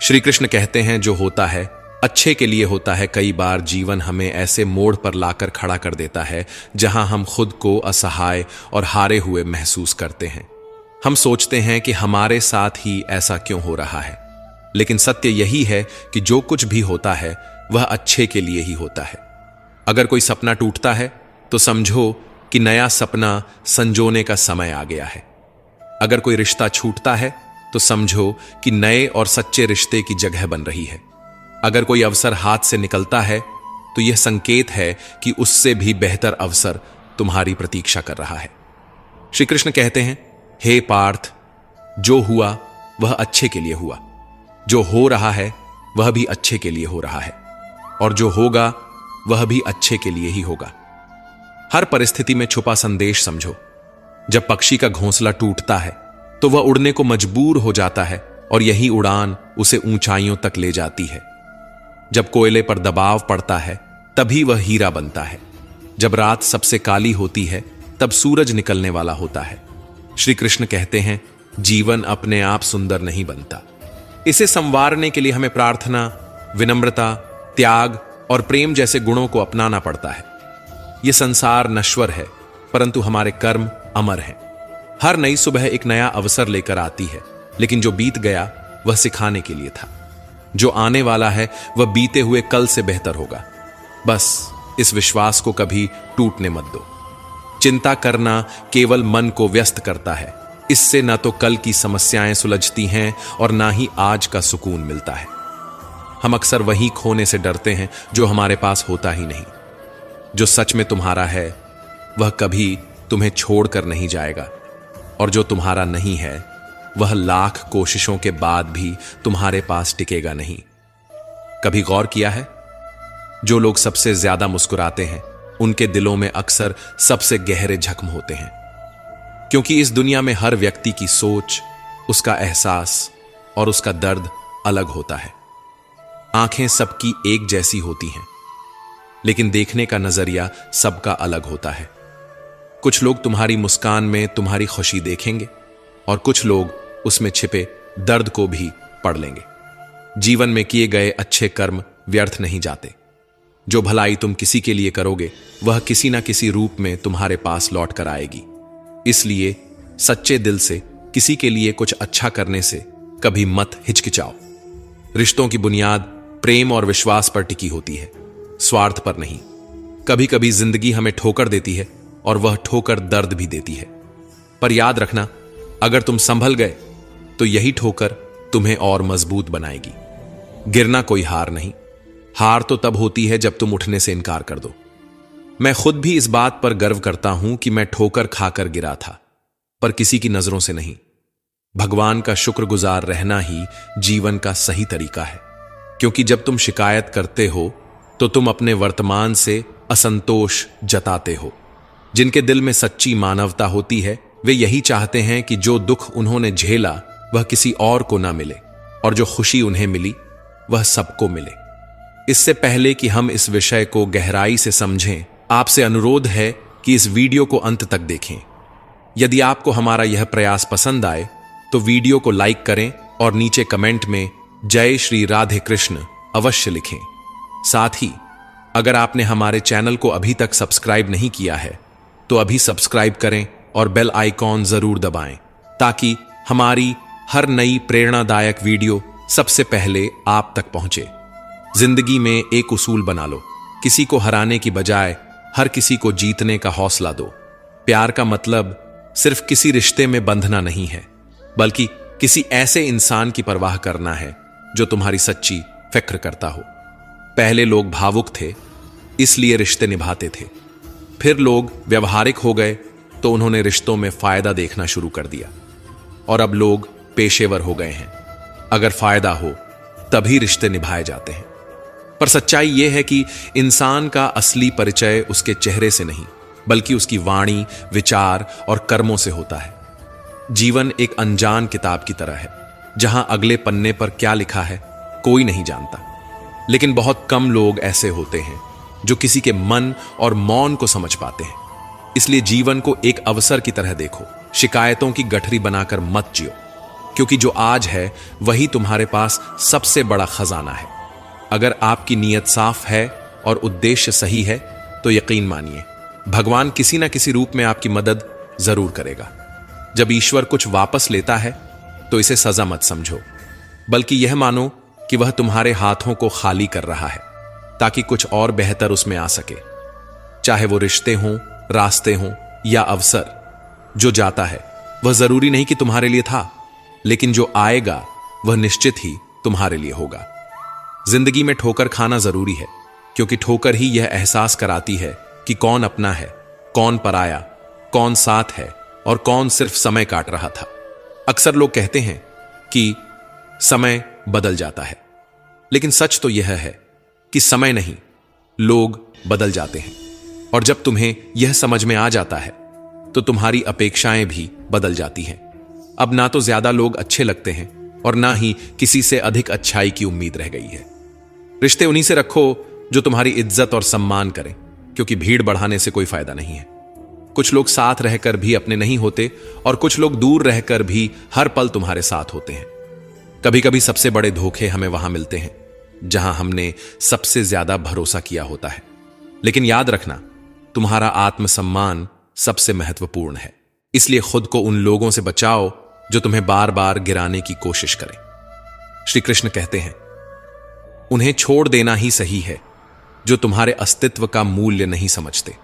श्री कृष्ण कहते हैं जो होता है अच्छे के लिए होता है। कई बार जीवन हमें ऐसे मोड़ पर लाकर खड़ा कर देता है जहां हम खुद को असहाय और हारे हुए महसूस करते हैं। हम सोचते हैं कि हमारे साथ ही ऐसा क्यों हो रहा है, लेकिन सत्य यही है कि जो कुछ भी होता है वह अच्छे के लिए ही होता है। अगर कोई सपना टूटता है तो समझो कि नया सपना संजोने का समय आ गया है। अगर कोई रिश्ता छूटता है तो समझो कि नए और सच्चे रिश्ते की जगह बन रही है। अगर कोई अवसर हाथ से निकलता है तो यह संकेत है कि उससे भी बेहतर अवसर तुम्हारी प्रतीक्षा कर रहा है। श्री कृष्ण कहते हैं, हे पार्थ, जो हुआ वह अच्छे के लिए हुआ, जो हो रहा है वह भी अच्छे के लिए हो रहा है, और जो होगा वह भी अच्छे के लिए ही होगा। हर परिस्थिति में छुपा संदेश समझो। जब पक्षी का घोंसला टूटता है तो वह उड़ने को मजबूर हो जाता है, और यही उड़ान उसे ऊंचाइयों तक ले जाती है। जब कोयले पर दबाव पड़ता है तभी वह हीरा बनता है। जब रात सबसे काली होती है तब सूरज निकलने वाला होता है। श्री कृष्ण कहते हैं, जीवन अपने आप सुंदर नहीं बनता। इसे संवारने के लिए हमें प्रार्थना, विनम्रता, त्याग और प्रेम जैसे गुणों को अपनाना पड़ता है। यह संसार नश्वर है, परंतु हमारे कर्म अमर हैं। हर नई सुबह एक नया अवसर लेकर आती है, लेकिन जो बीत गया वह सिखाने के लिए था। जो आने वाला है वह बीते हुए कल से बेहतर होगा। बस इस विश्वास को कभी टूटने मत दो। चिंता करना केवल मन को व्यस्त करता है। इससे न तो कल की समस्याएं सुलझती हैं और ना ही आज का सुकून मिलता है। हम अक्सर वही खोने से डरते हैं जो हमारे पास होता ही नहीं। जो सच में तुम्हारा है वह कभी तुम्हें छोड़कर नहीं जाएगा, और जो तुम्हारा नहीं है वह लाख कोशिशों के बाद भी तुम्हारे पास टिकेगा नहीं। कभी गौर किया है, जो लोग सबसे ज्यादा मुस्कुराते हैं उनके दिलों में अक्सर सबसे गहरे जख्म होते हैं, क्योंकि इस दुनिया में हर व्यक्ति की सोच, उसका एहसास और उसका दर्द अलग होता है। आंखें सबकी एक जैसी होती हैं, लेकिन देखने का नजरिया सबका अलग होता है। कुछ लोग तुम्हारी मुस्कान में तुम्हारी खुशी देखेंगे, और कुछ लोग उसमें छिपे दर्द को भी पढ़ लेंगे। जीवन में किए गए अच्छे कर्म व्यर्थ नहीं जाते। जो भलाई तुम किसी के लिए करोगे वह किसी ना किसी रूप में तुम्हारे पास लौट कर आएगी। इसलिए सच्चे दिल से किसी के लिए कुछ अच्छा करने से कभी मत हिचकिचाओ। रिश्तों की बुनियाद प्रेम और विश्वास पर टिकी होती है, स्वार्थ पर नहीं। कभी कभी जिंदगी हमें ठोकर देती है, और वह ठोकर दर्द भी देती है, पर याद रखना, अगर तुम संभल गए तो यही ठोकर तुम्हें और मजबूत बनाएगी। गिरना कोई हार नहीं। हार तो तब होती है जब तुम उठने से इनकार कर दो। मैं खुद भी इस बात पर गर्व करता हूं कि मैं ठोकर खाकर गिरा था, पर किसी की नजरों से नहीं। भगवान का शुक्रगुजार रहना ही जीवन का सही तरीका है, क्योंकि जब तुम शिकायत करते हो तो तुम अपने वर्तमान से असंतोष जताते हो। जिनके दिल में सच्ची मानवता होती है वे यही चाहते हैं कि जो दुख उन्होंने झेला वह किसी और को ना मिले, और जो खुशी उन्हें मिली वह सबको मिले। इससे पहले कि हम इस विषय को गहराई से समझें, आपसे अनुरोध है कि इस वीडियो को अंत तक देखें। यदि आपको हमारा यह प्रयास पसंद आए तो वीडियो को लाइक करें और नीचे कमेंट में जय श्री राधे कृष्ण अवश्य लिखें। साथ ही अगर आपने हमारे चैनल को अभी तक सब्सक्राइब नहीं किया है तो अभी सब्सक्राइब करें और बेल आइकॉन जरूर दबाएं, ताकि हमारी हर नई प्रेरणादायक वीडियो सबसे पहले आप तक पहुंचे। जिंदगी में एक उसूल बना लो, किसी को हराने की बजाय हर किसी को जीतने का हौसला दो। प्यार का मतलब सिर्फ किसी रिश्ते में बंधना नहीं है, बल्कि किसी ऐसे इंसान की परवाह करना है जो तुम्हारी सच्ची फिक्र करता हो। पहले लोग भावुक थे, इसलिए रिश्ते निभाते थे। फिर लोग व्यवहारिक हो गए तो उन्होंने रिश्तों में फायदा देखना शुरू कर दिया, और अब लोग पेशेवर हो गए हैं। अगर फायदा हो तभी रिश्ते निभाए जाते हैं। पर सच्चाई यह है कि इंसान का असली परिचय उसके चेहरे से नहीं, बल्कि उसकी वाणी, विचार और कर्मों से होता है। जीवन एक अनजान किताब की तरह है, जहां अगले पन्ने पर क्या लिखा है कोई नहीं जानता। लेकिन बहुत कम लोग ऐसे होते हैं जो किसी के मन और मौन को समझ पाते हैं। इसलिए जीवन को एक अवसर की तरह देखो, शिकायतों की गठरी बनाकर मत जियो। क्योंकि जो आज है वही तुम्हारे पास सबसे बड़ा खजाना है। अगर आपकी नीयत साफ है और उद्देश्य सही है तो यकीन मानिए भगवान किसी ना किसी रूप में आपकी मदद जरूर करेगा। जब ईश्वर कुछ वापस लेता है तो इसे सजा मत समझो, बल्कि यह मानो कि वह तुम्हारे हाथों को खाली कर रहा है ताकि कुछ और बेहतर उसमें आ सके। चाहे वो रिश्ते हों, रास्ते हों या अवसर, जो जाता है वह जरूरी नहीं कि तुम्हारे लिए था, लेकिन जो आएगा वह निश्चित ही तुम्हारे लिए होगा। जिंदगी में ठोकर खाना जरूरी है, क्योंकि ठोकर ही यह एहसास कराती है कि कौन अपना है, कौन पराया, कौन साथ है और कौन सिर्फ समय काट रहा था। अक्सर लोग कहते हैं कि समय बदल जाता है, लेकिन सच तो यह है कि समय नहीं, लोग बदल जाते हैं। और जब तुम्हें यह समझ में आ जाता है तो तुम्हारी अपेक्षाएं भी बदल जाती हैं। अब ना तो ज्यादा लोग अच्छे लगते हैं और ना ही किसी से अधिक अच्छाई की उम्मीद रह गई है। रिश्ते उन्हीं से रखो जो तुम्हारी इज्जत और सम्मान करें, क्योंकि भीड़ बढ़ाने से कोई फायदा नहीं है। कुछ लोग साथ रहकर भी अपने नहीं होते और कुछ लोग दूर रहकर भी हर पल तुम्हारे साथ होते हैं। कभी कभी सबसे बड़े धोखे हमें वहां मिलते हैं जहां हमने सबसे ज्यादा भरोसा किया होता है। लेकिन याद रखना, तुम्हारा आत्मसम्मान सबसे महत्वपूर्ण है, इसलिए खुद को उन लोगों से बचाओ जो तुम्हें बार बार गिराने की कोशिश करें। श्री कृष्ण कहते हैं, उन्हें छोड़ देना ही सही है जो तुम्हारे अस्तित्व का मूल्य नहीं समझते।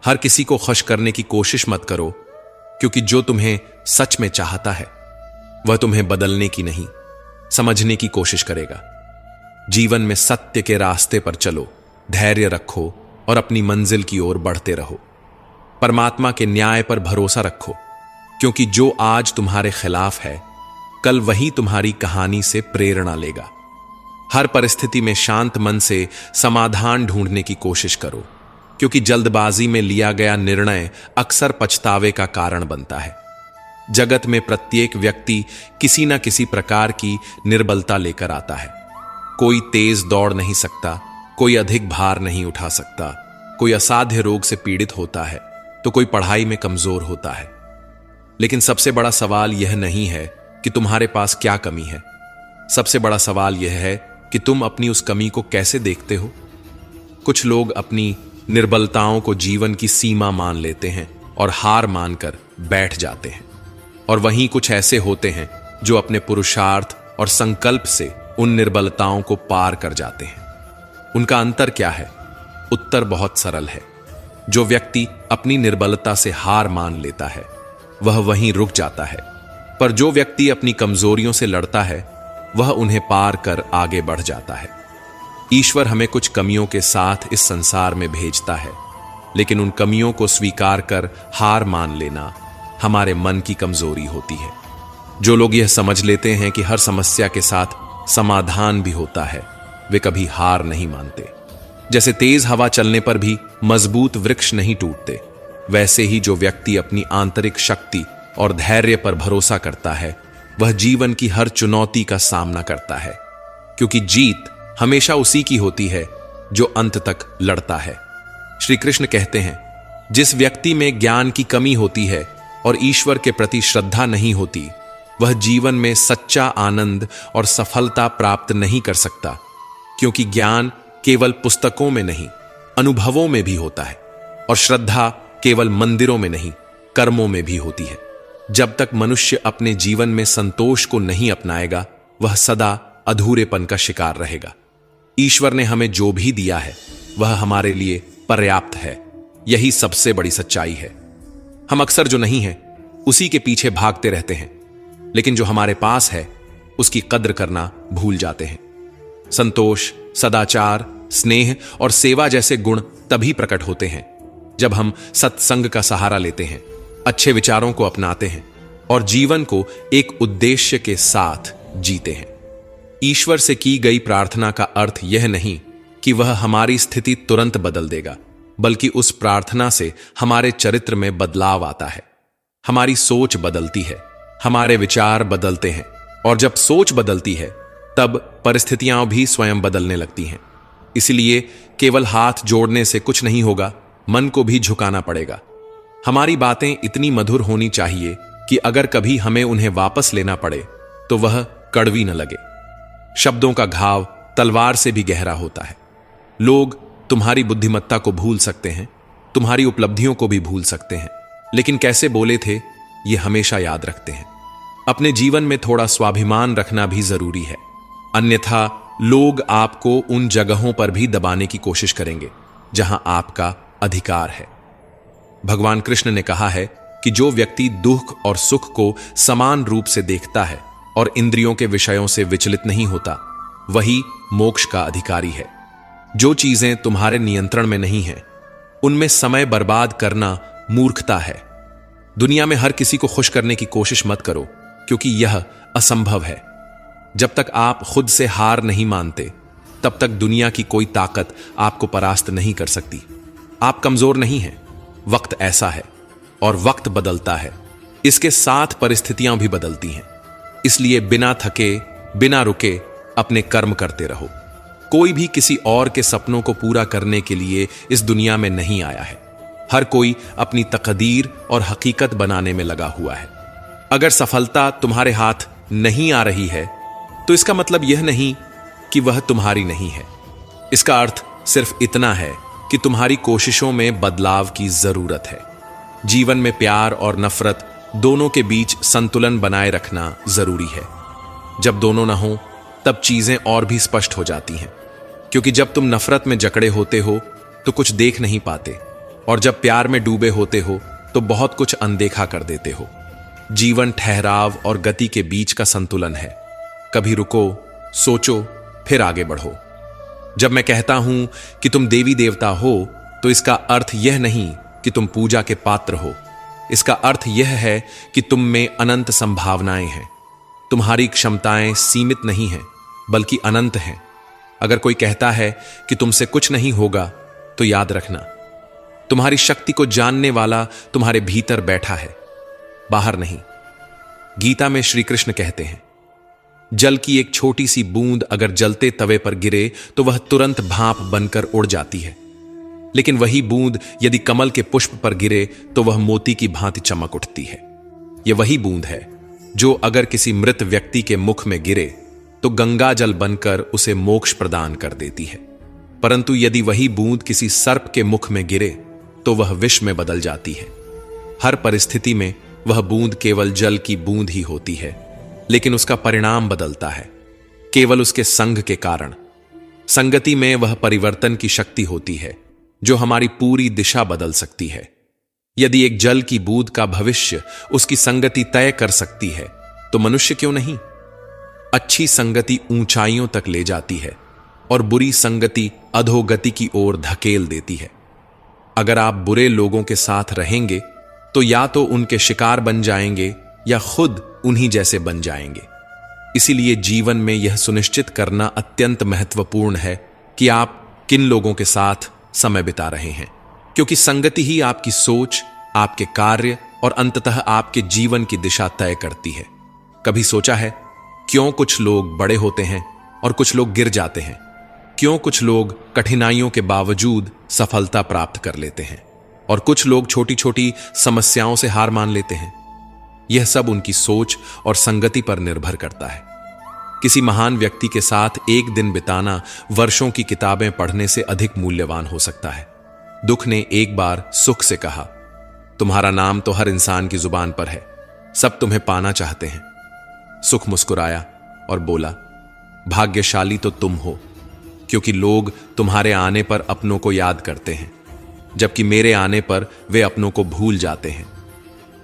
हर किसी को खुश करने की कोशिश मत करो, क्योंकि जो तुम्हें सच में चाहता है वह तुम्हें बदलने की नहीं, समझने की कोशिश करेगा। जीवन में सत्य के रास्ते पर चलो, धैर्य रखो और अपनी मंजिल की ओर बढ़ते रहो। परमात्मा के न्याय पर भरोसा रखो, क्योंकि जो आज तुम्हारे खिलाफ है कल वही तुम्हारी कहानी से प्रेरणा लेगा। हर परिस्थिति में शांत मन से समाधान ढूंढने की कोशिश करो, क्योंकि जल्दबाजी में लिया गया निर्णय अक्सर पछतावे का कारण बनता है। जगत में प्रत्येक व्यक्ति किसी न किसी प्रकार की निर्बलता लेकर आता है। कोई तेज दौड़ नहीं सकता, कोई अधिक भार नहीं उठा सकता, कोई असाध्य रोग से पीड़ित होता है तो कोई पढ़ाई में कमजोर होता है। लेकिन सबसे बड़ा सवाल यह नहीं है कि तुम्हारे पास क्या कमी है, सबसे बड़ा सवाल यह है कि तुम अपनी उस कमी को कैसे देखते हो। कुछ लोग अपनी निर्बलताओं को जीवन की सीमा मान लेते हैं और हार मानकर बैठ जाते हैं, और वहीं कुछ ऐसे होते हैं जो अपने पुरुषार्थ और संकल्प से उन निर्बलताओं को पार कर जाते हैं। उनका अंतर क्या है? उत्तर बहुत सरल है। जो व्यक्ति अपनी निर्बलता से हार मान लेता है वह वहीं रुक जाता है, पर जो व्यक्ति अपनी कमजोरियों से लड़ता है वह उन्हें पार कर आगे बढ़ जाता है। ईश्वर हमें कुछ कमियों के साथ इस संसार में भेजता है, लेकिन उन कमियों को स्वीकार कर हार मान लेना हमारे मन की कमजोरी होती है। जो लोग यह समझ लेते हैं कि हर समस्या के साथ समाधान भी होता है, वे कभी हार नहीं मानते। जैसे तेज हवा चलने पर भी मजबूत वृक्ष नहीं टूटते, वैसे ही जो व्यक्ति अपनी आंतरिक शक्ति और धैर्य पर भरोसा करता है वह जीवन की हर चुनौती का सामना करता है, क्योंकि जीत हमेशा उसी की होती है जो अंत तक लड़ता है। श्री कृष्ण कहते हैं, जिस व्यक्ति में ज्ञान की कमी होती है और ईश्वर के प्रति श्रद्धा नहीं होती, वह जीवन में सच्चा आनंद और सफलता प्राप्त नहीं कर सकता, क्योंकि ज्ञान केवल पुस्तकों में नहीं, अनुभवों में भी होता है, और श्रद्धा केवल मंदिरों में नहीं, कर्मों में भी होती है। जब तक मनुष्य अपने जीवन में संतोष को नहीं अपनाएगा, वह सदा अधूरेपन का शिकार रहेगा। ईश्वर ने हमें जो भी दिया है वह हमारे लिए पर्याप्त है, यही सबसे बड़ी सच्चाई है। हम अक्सर जो नहीं है उसी के पीछे भागते रहते हैं, लेकिन जो हमारे पास है उसकी कद्र करना भूल जाते हैं। संतोष, सदाचार, स्नेह और सेवा जैसे गुण तभी प्रकट होते हैं जब हम सत्संग का सहारा लेते हैं, अच्छे विचारों को अपनाते हैं और जीवन को एक उद्देश्य के साथ जीते हैं। ईश्वर से की गई प्रार्थना का अर्थ यह नहीं कि वह हमारी स्थिति तुरंत बदल देगा, बल्कि उस प्रार्थना से हमारे चरित्र में बदलाव आता है। हमारी सोच बदलती है, हमारे विचार बदलते हैं, और जब सोच बदलती है तब परिस्थितियां भी स्वयं बदलने लगती हैं। इसलिए केवल हाथ जोड़ने से कुछ नहीं होगा, मन को भी झुकाना पड़ेगा। हमारी बातें इतनी मधुर होनी चाहिए कि अगर कभी हमें उन्हें वापस लेना पड़े तो वह कड़वी न लगे। शब्दों का घाव तलवार से भी गहरा होता है। लोग तुम्हारी बुद्धिमत्ता को भूल सकते हैं, तुम्हारी उपलब्धियों को भी भूल सकते हैं, लेकिन कैसे बोले थे यह हमेशा याद रखते हैं। अपने जीवन में थोड़ा स्वाभिमान रखना भी जरूरी है, अन्यथा लोग आपको उन जगहों पर भी दबाने की कोशिश करेंगे जहां आपका अधिकार है। भगवान कृष्ण ने कहा है कि जो व्यक्ति दुख और सुख को समान रूप से देखता है और इंद्रियों के विषयों से विचलित नहीं होता, वही मोक्ष का अधिकारी है। जो चीजें तुम्हारे नियंत्रण में नहीं हैं, उनमें समय बर्बाद करना मूर्खता है। दुनिया में हर किसी को खुश करने की कोशिश मत करो, क्योंकि यह असंभव है। जब तक आप खुद से हार नहीं मानते, तब तक दुनिया की कोई ताकत आपको परास्त नहीं कर सकती। आप कमजोर नहीं हैं, वक्त ऐसा है और वक्त बदलता है, इसके साथ परिस्थितियां भी बदलती हैं। इसलिए बिना थके, बिना रुके अपने कर्म करते रहो। कोई भी किसी और के सपनों को पूरा करने के लिए इस दुनिया में नहीं आया है। हर कोई अपनी तकदीर और हकीकत बनाने में लगा हुआ है। अगर सफलता तुम्हारे हाथ नहीं आ रही है, तो इसका मतलब यह नहीं कि वह तुम्हारी नहीं है। इसका अर्थ सिर्फ इतना है कि तुम्हारी कोशिशों में बदलाव की जरूरत है। जीवन में प्यार और नफरत दोनों के बीच संतुलन बनाए रखना जरूरी है। जब दोनों ना हो, तब चीजें और भी स्पष्ट हो जाती हैं, क्योंकि जब तुम नफरत में जकड़े होते हो तो कुछ देख नहीं पाते, और जब प्यार में डूबे होते हो तो बहुत कुछ अनदेखा कर देते हो। जीवन ठहराव और गति के बीच का संतुलन है। कभी रुको, सोचो, फिर आगे बढ़ो। जब मैं कहता हूं कि तुम देवी देवता हो, तो इसका अर्थ यह नहीं कि तुम पूजा के पात्र हो। इसका अर्थ यह है कि तुम में अनंत संभावनाएं हैं। तुम्हारी क्षमताएं सीमित नहीं हैं, बल्कि अनंत हैं। अगर कोई कहता है कि तुमसे कुछ नहीं होगा, तो याद रखना, तुम्हारी शक्ति को जानने वाला तुम्हारे भीतर बैठा है, बाहर नहीं। गीता में श्री कृष्ण कहते हैं, जल की एक छोटी सी बूंद अगर जलते तवे पर गिरे तो वह तुरंत भाप बनकर उड़ जाती है, लेकिन वही बूंद यदि कमल के पुष्प पर गिरे तो वह मोती की भांति चमक उठती है। यह वही बूंद है जो अगर किसी मृत व्यक्ति के मुख में गिरे तो गंगा जल बनकर उसे मोक्ष प्रदान कर देती है, परंतु यदि वही बूंद किसी सर्प के मुख में गिरे तो वह विष में बदल जाती है। हर परिस्थिति में वह बूंद केवल जल की बूंद ही होती है, लेकिन उसका परिणाम बदलता है केवल उसके संग के कारण। संगति में वह परिवर्तन की शक्ति होती है जो हमारी पूरी दिशा बदल सकती है। यदि एक जल की बूंद का भविष्य उसकी संगति तय कर सकती है, तो मनुष्य क्यों नहीं? अच्छी संगति ऊंचाइयों तक ले जाती है और बुरी संगति अधोगति की ओर धकेल देती है। अगर आप बुरे लोगों के साथ रहेंगे तो या तो उनके शिकार बन जाएंगे या खुद उन्हीं जैसे बन जाएंगे। इसीलिए जीवन में यह सुनिश्चित करना अत्यंत महत्वपूर्ण है कि आप किन लोगों के साथ समय बिता रहे हैं, क्योंकि संगति ही आपकी सोच, आपके कार्य और अंततः आपके जीवन की दिशा तय करती है। कभी सोचा है क्यों कुछ लोग बड़े होते हैं और कुछ लोग गिर जाते हैं? क्यों कुछ लोग कठिनाइयों के बावजूद सफलता प्राप्त कर लेते हैं और कुछ लोग छोटी छोटी समस्याओं से हार मान लेते हैं? यह सब उनकी सोच और संगति पर निर्भर करता है। किसी महान व्यक्ति के साथ एक दिन बिताना वर्षों की किताबें पढ़ने से अधिक मूल्यवान हो सकता है। दुख ने एक बार सुख से कहा, तुम्हारा नाम तो हर इंसान की जुबान पर है, सब तुम्हें पाना चाहते हैं। सुख मुस्कुराया और बोला, भाग्यशाली तो तुम हो, क्योंकि लोग तुम्हारे आने पर अपनों को याद करते हैं, जबकि मेरे आने पर वे अपनों को भूल जाते हैं।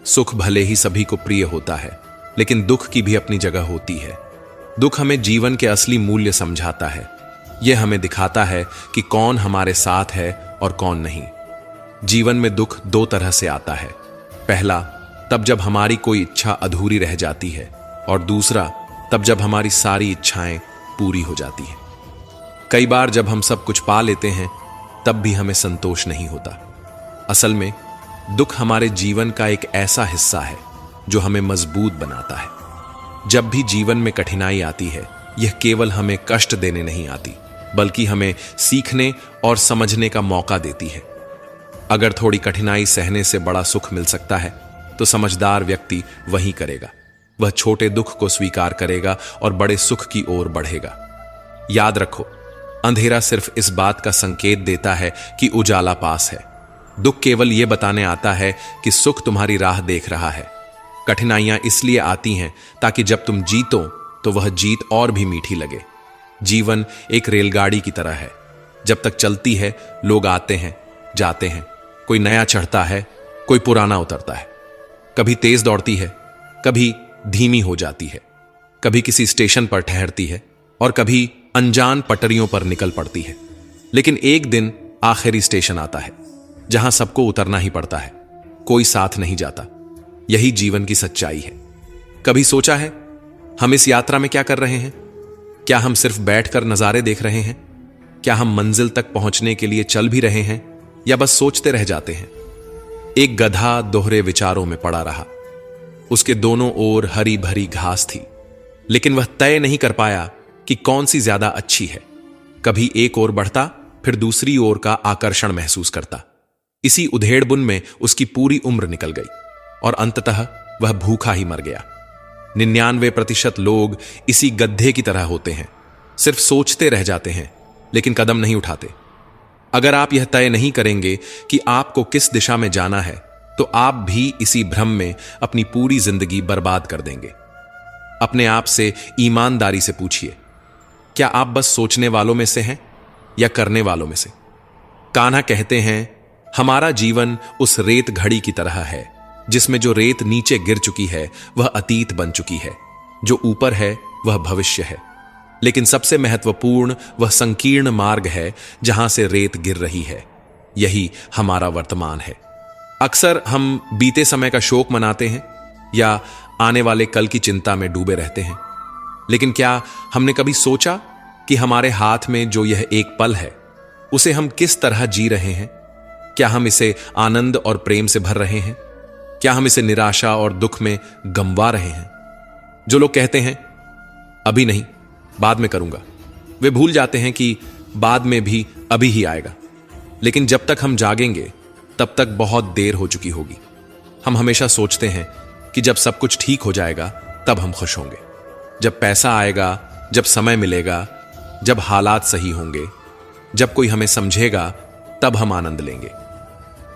सुख भले ही सभी को प्रिय होता है, लेकिन दुख की भी अपनी जगह होती है। दुख हमें जीवन के असली मूल्य समझाता है। यह हमें दिखाता है कि कौन हमारे साथ है और कौन नहीं। जीवन में दुख दो तरह से आता है। पहला, तब जब हमारी कोई इच्छा अधूरी रह जाती है, और दूसरा, तब जब हमारी सारी इच्छाएं पूरी हो जाती हैं। कई बार जब हम सब कुछ पा लेते हैं, तब भी हमें संतोष नहीं होता। असल में दुख हमारे जीवन का एक ऐसा हिस्सा है जो हमें मजबूत बनाता है। जब भी जीवन में कठिनाई आती है, यह केवल हमें कष्ट देने नहीं आती, बल्कि हमें सीखने और समझने का मौका देती है। अगर थोड़ी कठिनाई सहने से बड़ा सुख मिल सकता है, तो समझदार व्यक्ति वही करेगा। वह छोटे दुख को स्वीकार करेगा और बड़े सुख की ओर बढ़ेगा। याद रखो, अंधेरा सिर्फ इस बात का संकेत देता है कि उजाला पास है। दुख केवल यह बताने आता है कि सुख तुम्हारी राह देख रहा है। कठिनाइयां इसलिए आती हैं ताकि जब तुम जीतो तो वह जीत और भी मीठी लगे। जीवन एक रेलगाड़ी की तरह है। जब तक चलती है, लोग आते हैं, जाते हैं, कोई नया चढ़ता है, कोई पुराना उतरता है। कभी तेज दौड़ती है, कभी धीमी हो जाती है, कभी किसी स्टेशन पर ठहरती है और कभी अनजान पटरियों पर निकल पड़ती है। लेकिन एक दिन आखिरी स्टेशन आता है जहां सबको उतरना ही पड़ता है, कोई साथ नहीं जाता। यही जीवन की सच्चाई है। कभी सोचा है हम इस यात्रा में क्या कर रहे हैं? क्या हम सिर्फ बैठकर नजारे देख रहे हैं? क्या हम मंजिल तक पहुंचने के लिए चल भी रहे हैं या बस सोचते रह जाते हैं? एक गधा दोहरे विचारों में पड़ा रहा। उसके दोनों ओर हरी भरी घास थी, लेकिन वह तय नहीं कर पाया कि कौन सी ज्यादा अच्छी है। कभी एक ओर बढ़ता, फिर दूसरी ओर का आकर्षण महसूस करता। इसी उधेड़बुन में उसकी पूरी उम्र निकल गई और अंततः वह भूखा ही मर गया। 99% लोग इसी गड्ढे की तरह होते हैं, सिर्फ सोचते रह जाते हैं लेकिन कदम नहीं उठाते। अगर आप यह तय नहीं करेंगे कि आपको किस दिशा में जाना है, तो आप भी इसी भ्रम में अपनी पूरी जिंदगी बर्बाद कर देंगे। अपने आप से ईमानदारी से पूछिए, क्या आप बस सोचने वालों में से हैं या करने वालों में से? कान्हा कहते हैं, हमारा जीवन उस रेत घड़ी की तरह है जिसमें जो रेत नीचे गिर चुकी है वह अतीत बन चुकी है, जो ऊपर है वह भविष्य है, लेकिन सबसे महत्वपूर्ण वह संकीर्ण मार्ग है जहां से रेत गिर रही है। यही हमारा वर्तमान है। अक्सर हम बीते समय का शोक मनाते हैं या आने वाले कल की चिंता में डूबे रहते हैं, लेकिन क्या हमने कभी सोचा कि हमारे हाथ में जो यह एक पल है उसे हम किस तरह जी रहे हैं? क्या हम इसे आनंद और प्रेम से भर रहे हैं? क्या हम इसे निराशा और दुख में गंवा रहे हैं? जो लोग कहते हैं अभी नहीं, बाद में करूंगा, वे भूल जाते हैं कि बाद में भी अभी ही आएगा। लेकिन जब तक हम जागेंगे तब तक बहुत देर हो चुकी होगी। हम हमेशा सोचते हैं कि जब सब कुछ ठीक हो जाएगा तब हम खुश होंगे, जब पैसा आएगा, जब समय मिलेगा, जब हालात सही होंगे, जब कोई हमें समझेगा तब हम आनंद लेंगे।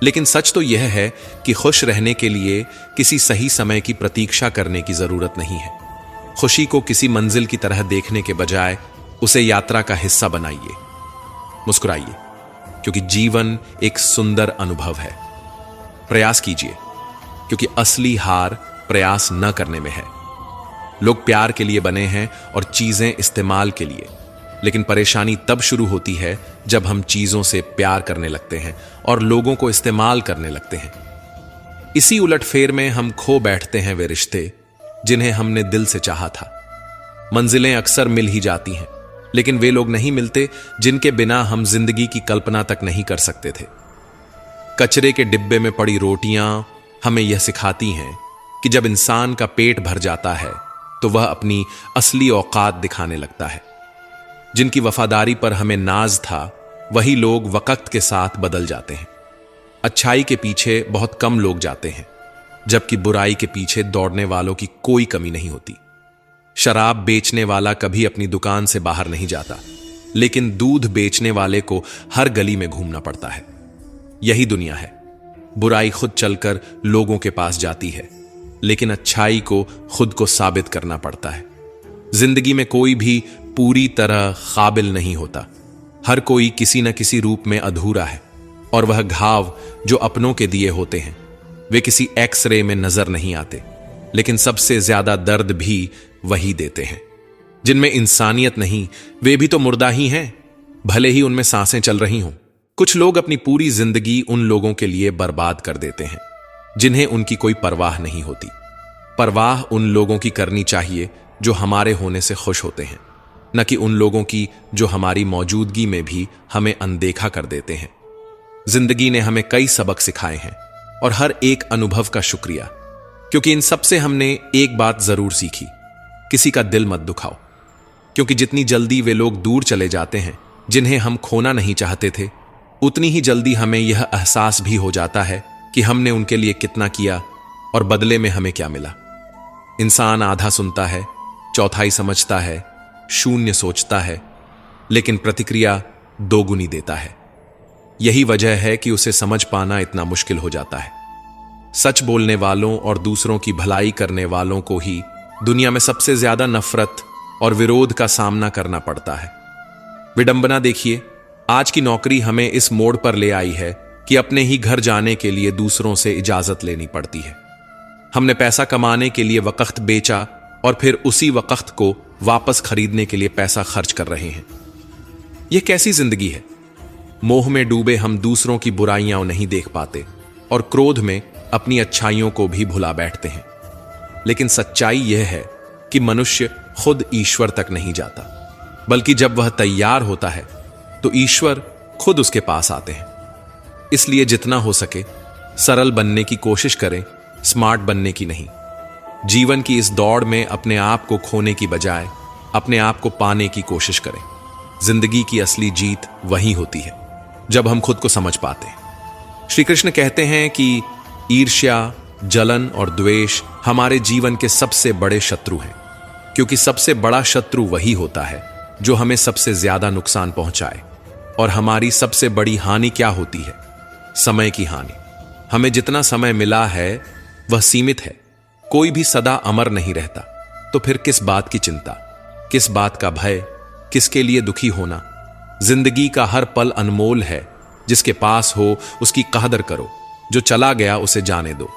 लेकिन सच तो यह है कि खुश रहने के लिए किसी सही समय की प्रतीक्षा करने की जरूरत नहीं है। खुशी को किसी मंजिल की तरह देखने के बजाय उसे यात्रा का हिस्सा बनाइए। मुस्कुराइए, क्योंकि जीवन एक सुंदर अनुभव है। प्रयास कीजिए, क्योंकि असली हार प्रयास न करने में है। लोग प्यार के लिए बने हैं और चीजें इस्तेमाल के लिए, लेकिन परेशानी तब शुरू होती है जब हम चीजों से प्यार करने लगते हैं और लोगों को इस्तेमाल करने लगते हैं। इसी उलटफेर में हम खो बैठते हैं वे रिश्ते जिन्हें हमने दिल से चाहा था। मंजिलें अक्सर मिल ही जाती हैं, लेकिन वे लोग नहीं मिलते जिनके बिना हम जिंदगी की कल्पना तक नहीं कर सकते थे। कचरे के डिब्बे में पड़ी रोटियां हमें यह सिखाती हैं कि जब इंसान का पेट भर जाता है तो वह अपनी असली औकात दिखाने लगता है। जिनकी वफादारी पर हमें नाज था, वही लोग वक्त के साथ बदल जाते हैं। अच्छाई के पीछे बहुत कम लोग जाते हैं, जबकि बुराई के पीछे दौड़ने वालों की कोई कमी नहीं होती। शराब बेचने वाला कभी अपनी दुकान से बाहर नहीं जाता, लेकिन दूध बेचने वाले को हर गली में घूमना पड़ता है। यही दुनिया है। बुराई खुद चलकर लोगों के पास जाती है, लेकिन अच्छाई को खुद को साबित करना पड़ता है। जिंदगी में कोई भी पूरी तरह काबिल नहीं होता। हर कोई किसी न किसी रूप में अधूरा है, और वह घाव जो अपनों के दिए होते हैं वे किसी एक्सरे में नजर नहीं आते, लेकिन सबसे ज्यादा दर्द भी वही देते हैं। जिनमें इंसानियत नहीं, वे भी तो मुर्दा ही हैं, भले ही उनमें सांसें चल रही हों। कुछ लोग अपनी पूरी जिंदगी उन लोगों के लिए बर्बाद कर देते हैं जिन्हें उनकी कोई परवाह नहीं होती। परवाह उन लोगों की करनी चाहिए जो हमारे होने से खुश होते हैं, न कि उन लोगों की जो हमारी मौजूदगी में भी हमें अनदेखा कर देते हैं। जिंदगी ने हमें कई सबक सिखाए हैं, और हर एक अनुभव का शुक्रिया, क्योंकि इन सब से हमने एक बात जरूर सीखी, किसी का दिल मत दुखाओ। क्योंकि जितनी जल्दी वे लोग दूर चले जाते हैं जिन्हें हम खोना नहीं चाहते थे, उतनी ही जल्दी हमें यह एहसास भी हो जाता है कि हमने उनके लिए कितना किया और बदले में हमें क्या मिला? इंसान आधा सुनता है, चौथाई समझता है, शून्य सोचता है, लेकिन प्रतिक्रिया दोगुनी देता है। यही वजह है कि उसे समझ पाना इतना मुश्किल हो जाता है। सच बोलने वालों और दूसरों की भलाई करने वालों को ही दुनिया में सबसे ज्यादा नफरत और विरोध का सामना करना पड़ता है। विडंबना देखिए, आज की नौकरी हमें इस मोड़ पर ले आई है कि अपने ही घर जाने के लिए दूसरों से इजाजत लेनी पड़ती है। हमने पैसा कमाने के लिए वक्त बेचा और फिर उसी वक्त को वापस खरीदने के लिए पैसा खर्च कर रहे हैं। यह कैसी जिंदगी है? मोह में डूबे हम दूसरों की बुराइयां नहीं देख पाते और क्रोध में अपनी अच्छाइयों को भी भुला बैठते हैं। लेकिन सच्चाई यह है कि मनुष्य खुद ईश्वर तक नहीं जाता, बल्कि जब वह तैयार होता है तो ईश्वर खुद उसके पास आते हैं। इसलिए जितना हो सके सरल बनने की कोशिश करें, स्मार्ट बनने की नहीं। जीवन की इस दौड़ में अपने आप को खोने की बजाय अपने आप को पाने की कोशिश करें। जिंदगी की असली जीत वही होती है जब हम खुद को समझ पाते हैं। श्री कृष्ण कहते हैं कि ईर्ष्या, जलन और द्वेष हमारे जीवन के सबसे बड़े शत्रु हैं, क्योंकि सबसे बड़ा शत्रु वही होता है जो हमें सबसे ज्यादा नुकसान पहुंचाए। और हमारी सबसे बड़ी हानि क्या होती है? समय की हानि। हमें जितना समय मिला है वह सीमित है। कोई भी सदा अमर नहीं रहता, तो फिर किस बात की चिंता, किस बात का भय, किसके लिए दुखी होना? जिंदगी का हर पल अनमोल है। जिसके पास हो उसकी कदर करो, जो चला गया उसे जाने दो।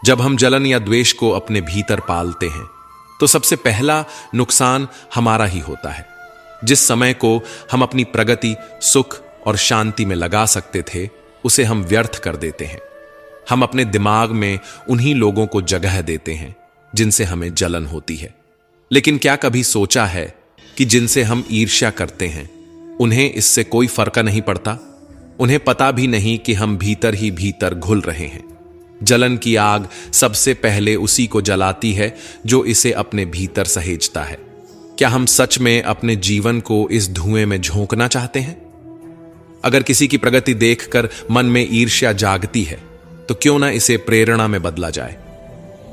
जब हम जलन या द्वेष को अपने भीतर पालते हैं तो सबसे पहला नुकसान हमारा ही होता है। जिस समय को हम अपनी प्रगति, सुख और शांति में लगा सकते थे, उसे हम व्यर्थ कर देते हैं। हम अपने दिमाग में उन्हीं लोगों को जगह देते हैं जिनसे हमें जलन होती है। लेकिन क्या कभी सोचा है कि जिनसे हम ईर्ष्या करते हैं उन्हें इससे कोई फर्क नहीं पड़ता? उन्हें पता भी नहीं कि हम भीतर ही भीतर घुल रहे हैं। जलन की आग सबसे पहले उसी को जलाती है जो इसे अपने भीतर सहेजता है। क्या हम सच में अपने जीवन को इस धुएं में झोंकना चाहते हैं? अगर किसी की प्रगति देखकर मन में ईर्ष्या जागती है तो क्यों ना इसे प्रेरणा में बदला जाए।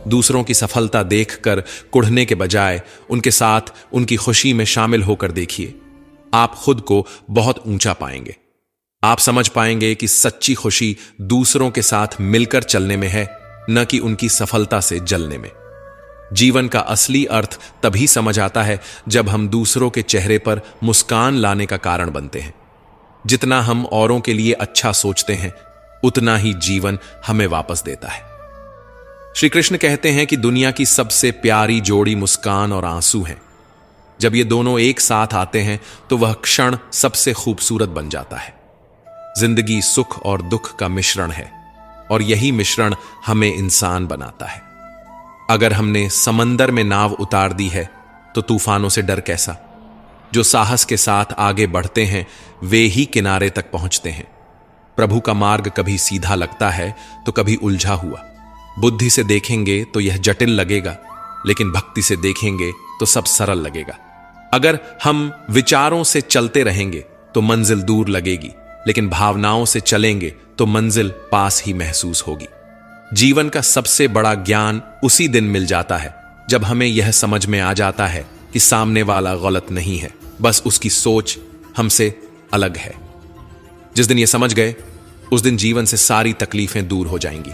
दूसरों की सफलता देखकर कुढ़ने के बजाय उनके साथ उनकी खुशी में शामिल होकर देखिए। आप खुद को बहुत ऊंचा पाएंगे। आप समझ पाएंगे कि सच्ची खुशी दूसरों के साथ मिलकर चलने में है, न कि उनकी सफलता से जलने में। जीवन का असली अर्थ तभी समझ आता है जब हम दूसरों के चेहरे पर मुस्कान लाने का कारण बनते हैं। जितना हम औरों के लिए अच्छा सोचते हैं, उतना ही जीवन हमें वापस देता है। श्री कृष्ण कहते हैं कि दुनिया की सबसे प्यारी जोड़ी मुस्कान और आंसू हैं। जब ये दोनों एक साथ आते हैं तो वह क्षण सबसे खूबसूरत बन जाता है। जिंदगी सुख और दुख का मिश्रण है और यही मिश्रण हमें इंसान बनाता है। अगर हमने समंदर में नाव उतार दी है तो तूफानों से डर कैसा? जो साहस के साथ आगे बढ़ते हैं वे ही किनारे तक पहुंचते हैं। प्रभु का मार्ग कभी सीधा लगता है तो कभी उलझा हुआ। बुद्धि से देखेंगे तो यह जटिल लगेगा, लेकिन भक्ति से देखेंगे तो सब सरल लगेगा। अगर हम विचारों से चलते रहेंगे तो मंजिल दूर लगेगी, लेकिन भावनाओं से चलेंगे तो मंजिल पास ही महसूस होगी। जीवन का सबसे बड़ा ज्ञान उसी दिन मिल जाता है जब हमें यह समझ में आ जाता है कि सामने वाला गलत नहीं है, बस उसकी सोच हमसे अलग है। जिस दिन यह समझ गए उस दिन जीवन से सारी तकलीफें दूर हो जाएंगी।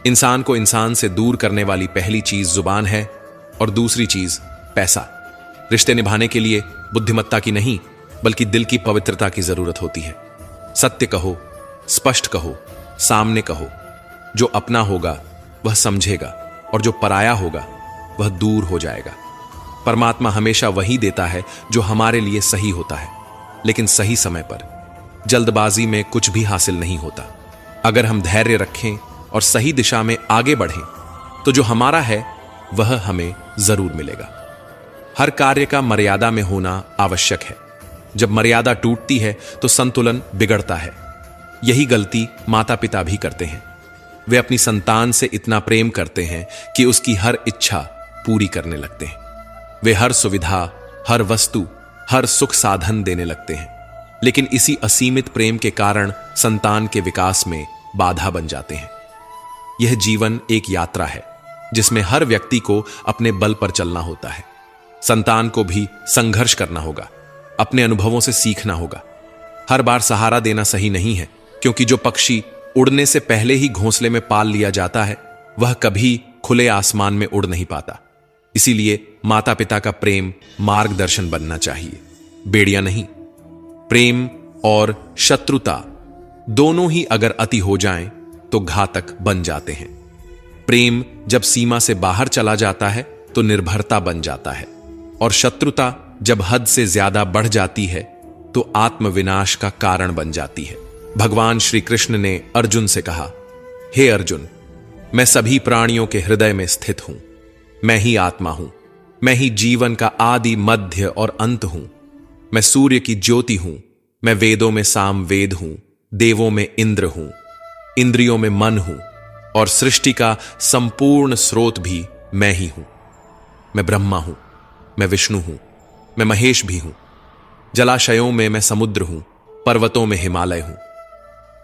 इंसान को इंसान से दूर करने वाली पहली चीज जुबान है और दूसरी चीज पैसा। रिश्ते निभाने के लिए बुद्धिमत्ता की नहीं बल्कि दिल की पवित्रता की जरूरत होती है। सत्य कहो, स्पष्ट कहो, सामने कहो। जो अपना होगा वह समझेगा और जो पराया होगा वह दूर हो जाएगा। परमात्मा हमेशा वही देता है जो हमारे लिए सही होता है, लेकिन सही समय पर। जल्दबाजी में कुछ भी हासिल नहीं होता। अगर हम धैर्य रखें और सही दिशा में आगे बढ़ें तो जो हमारा है वह हमें जरूर मिलेगा। हर कार्य का मर्यादा में होना आवश्यक है। जब मर्यादा टूटती है तो संतुलन बिगड़ता है। यही गलती माता पिता भी करते हैं। वे अपनी संतान से इतना प्रेम करते हैं कि उसकी हर इच्छा पूरी करने लगते हैं। वे हर सुविधा, हर वस्तु, हर सुख साधन देने लगते हैं, लेकिन इसी असीमित प्रेम के कारण संतान के विकास में बाधा बन जाते हैं। यह जीवन एक यात्रा है जिसमें हर व्यक्ति को अपने बल पर चलना होता है। संतान को भी संघर्ष करना होगा, अपने अनुभवों से सीखना होगा। हर बार सहारा देना सही नहीं है, क्योंकि जो पक्षी उड़ने से पहले ही घोंसले में पाल लिया जाता है वह कभी खुले आसमान में उड़ नहीं पाता। इसीलिए माता पिता का प्रेम मार्गदर्शन बनना चाहिए, बेड़िया नहीं। प्रेम और शत्रुता दोनों ही अगर अति हो जाएं तो घातक बन जाते हैं। प्रेम जब सीमा से बाहर चला जाता है तो निर्भरता बन जाता है, और शत्रुता जब हद से ज्यादा बढ़ जाती है तो आत्मविनाश का कारण बन जाती है। भगवान श्री कृष्ण ने अर्जुन से कहा, हे अर्जुन, मैं सभी प्राणियों के हृदय में स्थित हूं। मैं ही आत्मा हूं, मैं ही जीवन का आदि मध्य और अंत हूं। मैं सूर्य की ज्योति हूं, मैं वेदों में साम वेद हूं, देवों में इंद्र हूं, इंद्रियों में मन हूं, और सृष्टि का संपूर्ण स्रोत भी मैं ही हूं। मैं ब्रह्मा हूं, मैं विष्णु हूं, मैं महेश भी हूं। जलाशयों में मैं समुद्र हूं, पर्वतों में हिमालय हूं।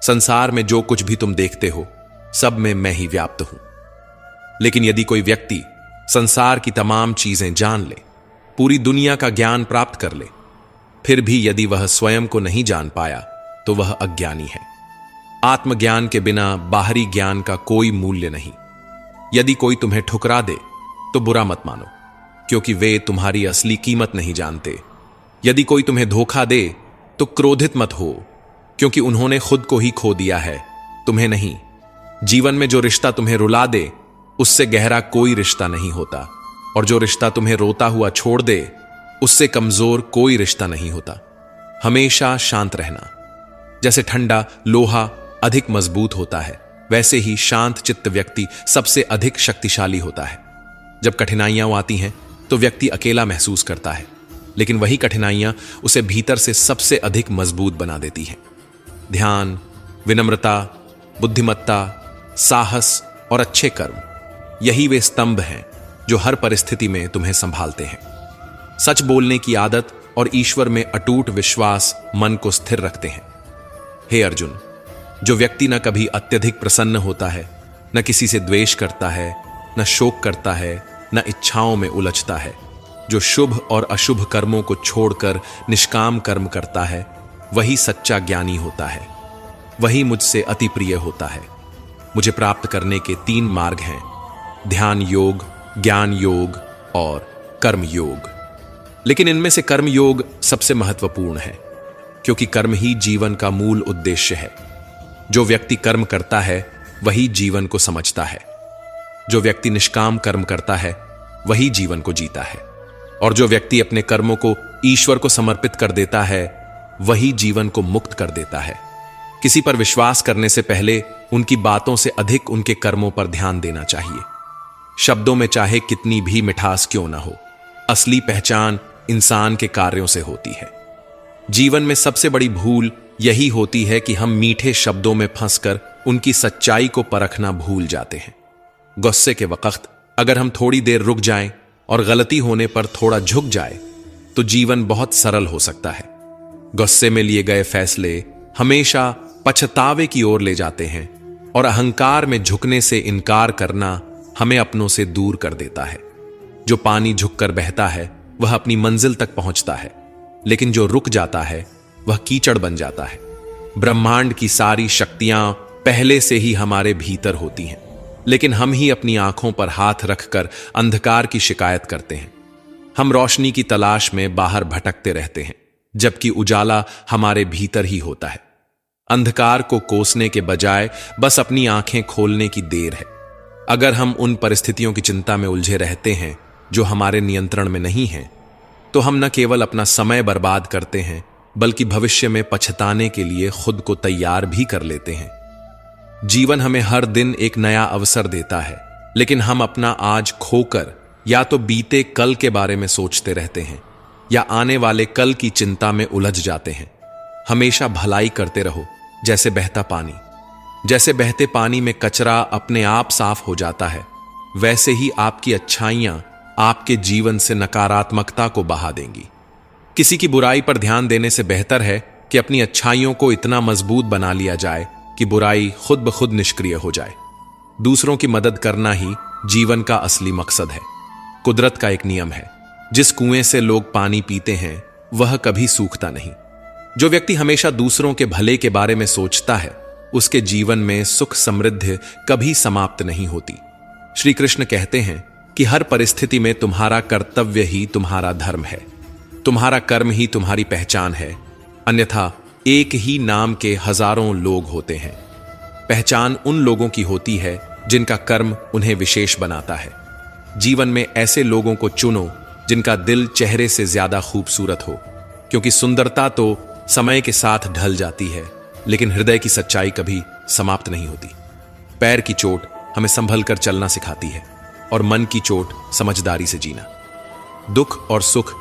संसार में जो कुछ भी तुम देखते हो सब में मैं ही व्याप्त हूं। लेकिन यदि कोई व्यक्ति संसार की तमाम चीजें जान ले, पूरी दुनिया का ज्ञान प्राप्त कर ले, फिर भी यदि वह स्वयं को नहीं जान पाया तो वह अज्ञानी है। आत्मज्ञान के बिना बाहरी ज्ञान का कोई मूल्य नहीं। यदि कोई तुम्हें ठुकरा दे तो बुरा मत मानो, क्योंकि वे तुम्हारी असली कीमत नहीं जानते। यदि कोई तुम्हें धोखा दे तो क्रोधित मत हो, क्योंकि उन्होंने खुद को ही खो दिया है, तुम्हें नहीं। जीवन में जो रिश्ता तुम्हें रुला दे उससे गहरा कोई रिश्ता नहीं होता, और जो रिश्ता तुम्हें रोता हुआ छोड़ दे उससे कमजोर कोई रिश्ता नहीं होता। हमेशा शांत रहना। जैसे ठंडा लोहा अधिक मजबूत होता है, वैसे ही शांत चित्त व्यक्ति सबसे अधिक शक्तिशाली होता है। जब कठिनाइयां आती हैं तो व्यक्ति अकेला महसूस करता है, लेकिन वही कठिनाइयां उसे भीतर से सबसे अधिक मजबूत बना देती हैं। ध्यान, विनम्रता, बुद्धिमत्ता, साहस और अच्छे कर्म, यही वे स्तंभ हैं जो हर परिस्थिति में तुम्हें संभालते हैं। सच बोलने की आदत और ईश्वर में अटूट विश्वास मन को स्थिर रखते हैं। हे अर्जुन, जो व्यक्ति न कभी अत्यधिक प्रसन्न होता है, न किसी से द्वेष करता है, न शोक करता है, न इच्छाओं में उलझता है, जो शुभ और अशुभ कर्मों को छोड़कर निष्काम कर्म करता है, वही सच्चा ज्ञानी होता है। वही मुझसे अति प्रिय होता है। मुझे प्राप्त करने के 3 मार्ग हैं: ध्यान योग, ज्ञान योग और कर्म योग। लेकिन इनमें से कर्म योग सबसे महत्वपूर्ण है, क्योंकि कर्म ही जीवन का मूल उद्देश्य है। जो व्यक्ति कर्म करता है वही जीवन को समझता है। जो व्यक्ति निष्काम कर्म करता है वही जीवन को जीता है, और जो व्यक्ति अपने कर्मों को ईश्वर को समर्पित कर देता है वही जीवन को मुक्त कर देता है। किसी पर विश्वास करने से पहले उनकी बातों से अधिक उनके कर्मों पर ध्यान देना चाहिए। शब्दों में चाहे कितनी भी मिठास क्यों ना हो, असली पहचान इंसान के कार्यों से होती है। जीवन में सबसे बड़ी भूल यही होती है कि हम मीठे शब्दों में फंसकर उनकी सच्चाई को परखना भूल जाते हैं। गुस्से के वक्त अगर हम थोड़ी देर रुक जाएं और गलती होने पर थोड़ा झुक जाए तो जीवन बहुत सरल हो सकता है। गुस्से में लिए गए फैसले हमेशा पछतावे की ओर ले जाते हैं, और अहंकार में झुकने से इनकार करना हमें अपनों से दूर कर देता है। जो पानी झुककर बहता है वह अपनी मंजिल तक पहुंचता है, लेकिन जो रुक जाता है वह कीचड़ बन जाता है। ब्रह्मांड की सारी शक्तियां पहले से ही हमारे भीतर होती हैं, लेकिन हम ही अपनी आंखों पर हाथ रखकर अंधकार की शिकायत करते हैं। हम रोशनी की तलाश में बाहर भटकते रहते हैं, जबकि उजाला हमारे भीतर ही होता है। अंधकार को कोसने के बजाय बस अपनी आंखें खोलने की देर है। अगर हम उन परिस्थितियों की चिंता में उलझे रहते हैं जो हमारे नियंत्रण में नहीं हैं, तो हम न केवल अपना समय बर्बाद करते हैं, बल्कि भविष्य में पछताने के लिए खुद को तैयार भी कर लेते हैं। जीवन हमें हर दिन एक नया अवसर देता है, लेकिन हम अपना आज खोकर या तो बीते कल के बारे में सोचते रहते हैं या आने वाले कल की चिंता में उलझ जाते हैं। हमेशा भलाई करते रहो, जैसे बहता पानी। जैसे बहते पानी में कचरा अपने आप साफ हो जाता है, वैसे ही आपकी अच्छाइयां आपके जीवन से नकारात्मकता को बहा देंगी। किसी की बुराई पर ध्यान देने से बेहतर है कि अपनी अच्छाइयों को इतना मजबूत बना लिया जाए कि बुराई खुद ब खुद निष्क्रिय हो जाए। दूसरों की मदद करना ही जीवन का असली मकसद है। कुदरत का एक नियम है, जिस कुएं से लोग पानी पीते हैं वह कभी सूखता नहीं। जो व्यक्ति हमेशा दूसरों के भले के बारे में सोचता है, उसके जीवन में सुख समृद्धि कभी समाप्त नहीं होती। श्री कृष्ण कहते हैं कि हर परिस्थिति में तुम्हारा कर्तव्य ही तुम्हारा धर्म है, तुम्हारा कर्म ही तुम्हारी पहचान है, अन्यथा एक ही नाम के हजारों लोग होते हैं। पहचान उन लोगों की होती है जिनका कर्म उन्हें विशेष बनाता है। जीवन में ऐसे लोगों को चुनो जिनका दिल चेहरे से ज्यादा खूबसूरत हो, क्योंकि सुंदरता तो समय के साथ ढल जाती है, लेकिन हृदय की सच्चाई कभी समाप्त नहीं होती। पैर की चोट हमें संभल कर चलना सिखाती है और मन की चोट समझदारी से जीना। दुख और सुख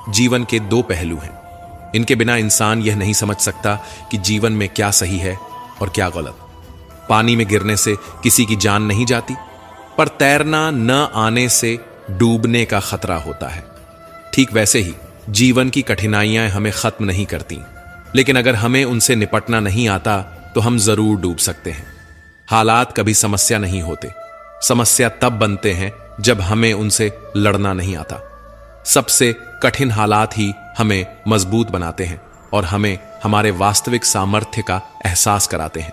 जीवन के दो पहलू हैं। इनके बिना इंसान यह नहीं समझ सकता कि जीवन में क्या सही है और क्या गलत। पानी में गिरने से किसी की जान नहीं जाती, पर तैरना न आने से डूबने का खतरा होता है। ठीक वैसे ही जीवन की कठिनाइयां हमें खत्म नहीं करती, लेकिन अगर हमें उनसे निपटना नहीं आता तो हम जरूर डूब सकते हैं। हालात कभी समस्या नहीं होते, समस्या तब बनते हैं जब हमें उनसे लड़ना नहीं आता। सबसे कठिन हालात ही हमें मजबूत बनाते हैं और हमें हमारे वास्तविक सामर्थ्य का एहसास कराते हैं।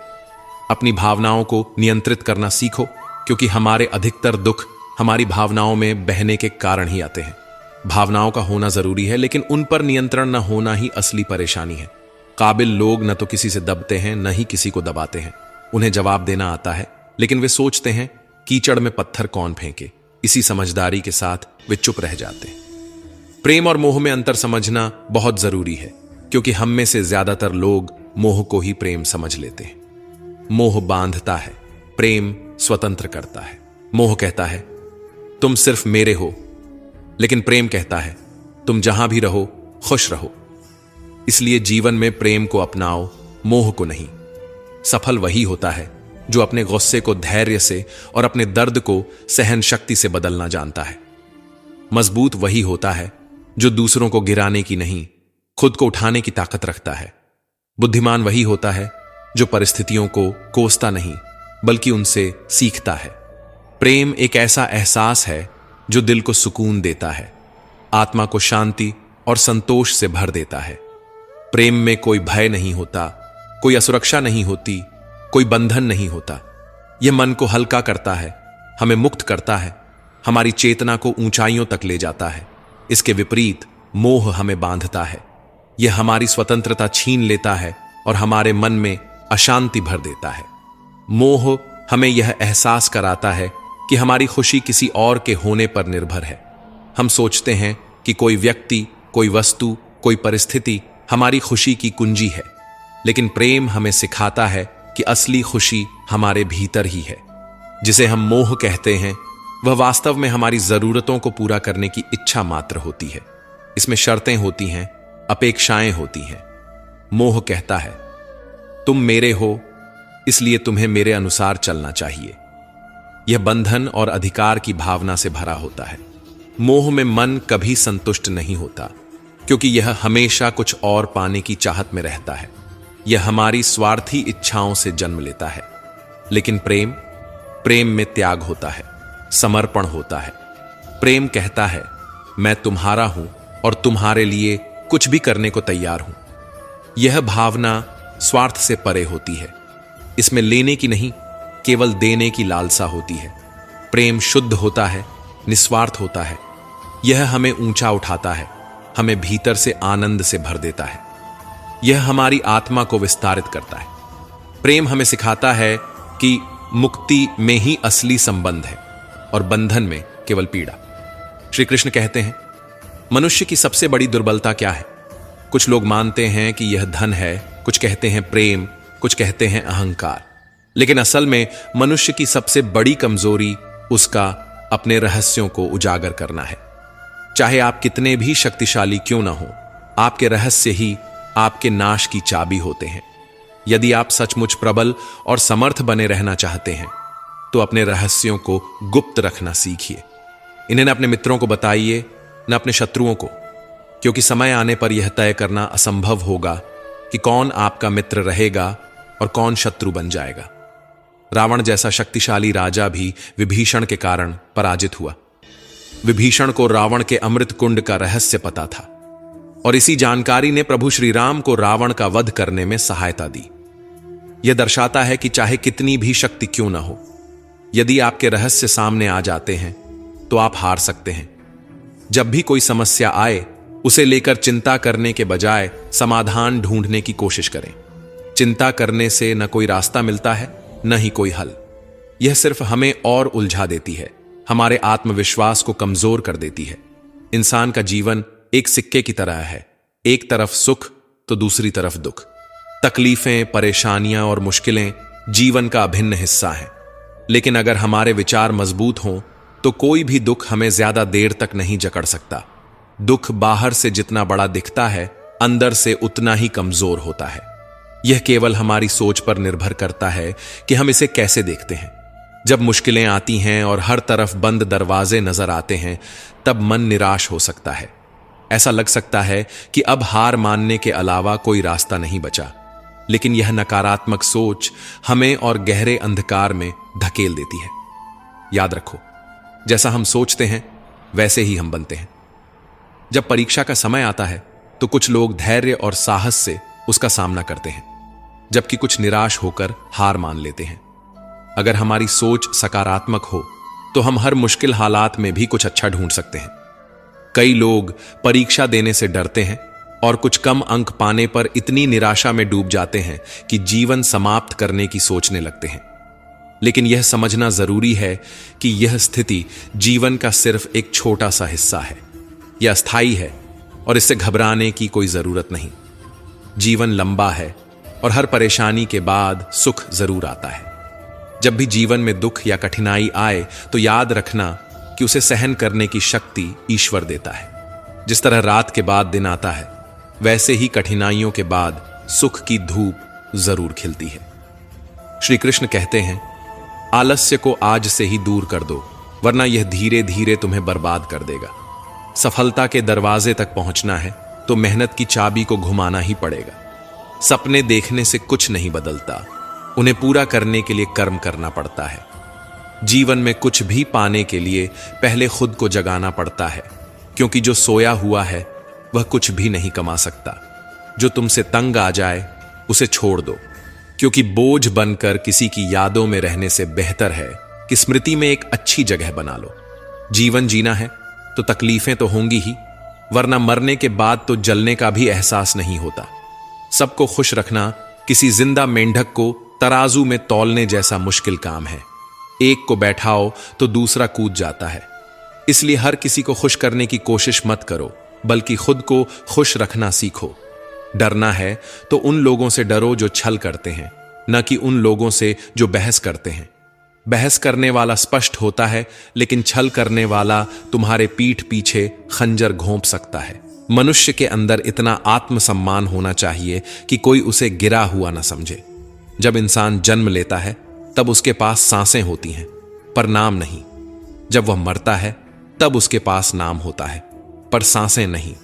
अपनी भावनाओं को नियंत्रित करना सीखो, क्योंकि हमारे अधिकतर दुख हमारी भावनाओं में बहने के कारण ही आते हैं। भावनाओं का होना जरूरी है, लेकिन उन पर नियंत्रण न होना ही असली परेशानी है। काबिल लोग न तो किसी से दबते हैं, न ही किसी को दबाते हैं। उन्हें जवाब देना आता है, लेकिन वे सोचते हैं कीचड़ में पत्थर कौन फेंके। इसी समझदारी के साथ वे चुप रह जाते हैं। प्रेम और मोह में अंतर समझना बहुत जरूरी है, क्योंकि हम में से ज्यादातर लोग मोह को ही प्रेम समझ लेते हैं। मोह बांधता है, प्रेम स्वतंत्र करता है। मोह कहता है तुम सिर्फ मेरे हो, लेकिन प्रेम कहता है तुम जहां भी रहो खुश रहो। इसलिए जीवन में प्रेम को अपनाओ, मोह को नहीं। सफल वही होता है जो अपने गुस्से को धैर्य से और अपने दर्द को सहन शक्ति से बदलना जानता है। मजबूत वही होता है जो दूसरों को गिराने की नहीं, खुद को उठाने की ताकत रखता है। बुद्धिमान वही होता है जो परिस्थितियों को कोसता नहीं, बल्कि उनसे सीखता है। प्रेम एक ऐसा एहसास है जो दिल को सुकून देता है, आत्मा को शांति और संतोष से भर देता है। प्रेम में कोई भय नहीं होता, कोई असुरक्षा नहीं होती, कोई बंधन नहीं होता। यह मन को हल्का करता है, हमें मुक्त करता है, हमारी चेतना को ऊंचाइयों तक ले जाता है। इसके विपरीत मोह हमें बांधता है, यह हमारी स्वतंत्रता छीन लेता है और हमारे मन में अशांति भर देता है। मोह हमें यह एहसास कराता है कि हमारी खुशी किसी और के होने पर निर्भर है। हम सोचते हैं कि कोई व्यक्ति, कोई वस्तु, कोई परिस्थिति हमारी खुशी की कुंजी है, लेकिन प्रेम हमें सिखाता है कि असली खुशी हमारे भीतर ही है। जिसे हम मोह कहते हैं, वह वास्तव में हमारी जरूरतों को पूरा करने की इच्छा मात्र होती है। इसमें शर्तें होती हैं, अपेक्षाएं होती हैं। मोह कहता है तुम मेरे हो, इसलिए तुम्हें मेरे अनुसार चलना चाहिए। यह बंधन और अधिकार की भावना से भरा होता है। मोह में मन कभी संतुष्ट नहीं होता, क्योंकि यह हमेशा कुछ और पाने की चाहत में रहता है। यह हमारी स्वार्थी इच्छाओं से जन्म लेता है। लेकिन प्रेम में त्याग होता है, समर्पण होता है। प्रेम कहता है मैं तुम्हारा हूं और तुम्हारे लिए कुछ भी करने को तैयार हूं। यह भावना स्वार्थ से परे होती है। इसमें लेने की नहीं, केवल देने की लालसा होती है। प्रेम शुद्ध होता है, निस्वार्थ होता है। यह हमें ऊंचा उठाता है, हमें भीतर से आनंद से भर देता है। यह हमारी आत्मा को विस्तारित करता है। प्रेम हमें सिखाता है कि मुक्ति में ही असली संबंध है और बंधन में केवल पीड़ा। श्री कृष्ण कहते हैं मनुष्य की सबसे बड़ी दुर्बलता क्या है? कुछ लोग मानते हैं कि यह धन है, कुछ कहते हैं प्रेम, कुछ कहते हैं अहंकार। लेकिन असल में मनुष्य की सबसे बड़ी कमजोरी उसका अपने रहस्यों को उजागर करना है। चाहे आप कितने भी शक्तिशाली क्यों ना हो, आपके रहस्य ही आपके नाश की चाबी होते हैं। यदि आप सचमुच प्रबल और समर्थ बने रहना चाहते हैं, तो अपने रहस्यों को गुप्त रखना सीखिए। इन्हें न अपने मित्रों को बताइए, न अपने शत्रुओं को, क्योंकि समय आने पर यह तय करना असंभव होगा कि कौन आपका मित्र रहेगा और कौन शत्रु बन जाएगा। रावण जैसा शक्तिशाली राजा भी विभीषण के कारण पराजित हुआ। विभीषण को रावण के अमृत कुंड का रहस्य पता था और इसी जानकारी ने प्रभु श्री राम को रावण का वध करने में सहायता दी। यह दर्शाता है कि चाहे कितनी भी शक्ति क्यों न हो, यदि आपके रहस्य सामने आ जाते हैं तो आप हार सकते हैं। जब भी कोई समस्या आए, उसे लेकर चिंता करने के बजाय समाधान ढूंढने की कोशिश करें। चिंता करने से न कोई रास्ता मिलता है, न ही कोई हल। यह सिर्फ हमें और उलझा देती है, हमारे आत्मविश्वास को कमजोर कर देती है। इंसान का जीवन एक सिक्के की तरह है, एक तरफ सुख तो दूसरी तरफ दुख। तकलीफें, परेशानियां और मुश्किलें जीवन का अभिन्न हिस्सा हैं। लेकिन अगर हमारे विचार मजबूत हों तो कोई भी दुख हमें ज्यादा देर तक नहीं जकड़ सकता। दुख बाहर से जितना बड़ा दिखता है, अंदर से उतना ही कमजोर होता है। यह केवल हमारी सोच पर निर्भर करता है कि हम इसे कैसे देखते हैं। जब मुश्किलें आती हैं और हर तरफ बंद दरवाजे नजर आते हैं, तब मन निराश हो सकता है। ऐसा लग सकता है कि अब हार मानने के अलावा कोई रास्ता नहीं बचा। लेकिन यह नकारात्मक सोच हमें और गहरे अंधकार में धकेल देती है। याद रखो, जैसा हम सोचते हैं वैसे ही हम बनते हैं। जब परीक्षा का समय आता है तो कुछ लोग धैर्य और साहस से उसका सामना करते हैं, जबकि कुछ निराश होकर हार मान लेते हैं। अगर हमारी सोच सकारात्मक हो तो हम हर मुश्किल हालात में भी कुछ अच्छा ढूंढ सकते हैं। कई लोग परीक्षा देने से डरते हैं और कुछ कम अंक पाने पर इतनी निराशा में डूब जाते हैं कि जीवन समाप्त करने की सोचने लगते हैं। लेकिन यह समझना जरूरी है कि यह स्थिति जीवन का सिर्फ एक छोटा सा हिस्सा है। यह अस्थायी है और इससे घबराने की कोई जरूरत नहीं। जीवन लंबा है और हर परेशानी के बाद सुख जरूर आता है। जब भी जीवन में दुख या कठिनाई आए तो याद रखना कि उसे सहन करने की शक्ति ईश्वर देता है। जिस तरह रात के बाद दिन आता है, वैसे ही कठिनाइयों के बाद सुख की धूप जरूर खिलती है। श्री कृष्ण कहते हैं, आलस्य को आज से ही दूर कर दो, वरना यह धीरे धीरे तुम्हें बर्बाद कर देगा। सफलता के दरवाजे तक पहुंचना है तो मेहनत की चाबी को घुमाना ही पड़ेगा। सपने देखने से कुछ नहीं बदलता, उन्हें पूरा करने के लिए कर्म करना पड़ता है। जीवन में कुछ भी पाने के लिए पहले खुद को जगाना पड़ता है, क्योंकि जो सोया हुआ है वह कुछ भी नहीं कमा सकता। जो तुमसे तंग आ जाए उसे छोड़ दो, क्योंकि बोझ बनकर किसी की यादों में रहने से बेहतर है कि स्मृति में एक अच्छी जगह बना लो। जीवन जीना है तो तकलीफें तो होंगी ही, वरना मरने के बाद तो जलने का भी एहसास नहीं होता। सबको खुश रखना किसी जिंदा मेंढक को तराजू में तौलने जैसा मुश्किल काम है। एक को बैठाओ तो दूसरा कूद जाता है। इसलिए हर किसी को खुश करने की कोशिश मत करो, बल्कि खुद को खुश रखना सीखो। डरना है तो उन लोगों से डरो जो छल करते हैं, न कि उन लोगों से जो बहस करते हैं। बहस करने वाला स्पष्ट होता है, लेकिन छल करने वाला तुम्हारे पीठ पीछे खंजर घोंप सकता है। मनुष्य के अंदर इतना आत्मसम्मान होना चाहिए कि कोई उसे गिरा हुआ न समझे। जब इंसान जन्म लेता है तब उसके पास सांसें होती हैं, पर नाम नहीं। जब वह मरता है तब उसके पास नाम होता है, पर सांसें नहीं।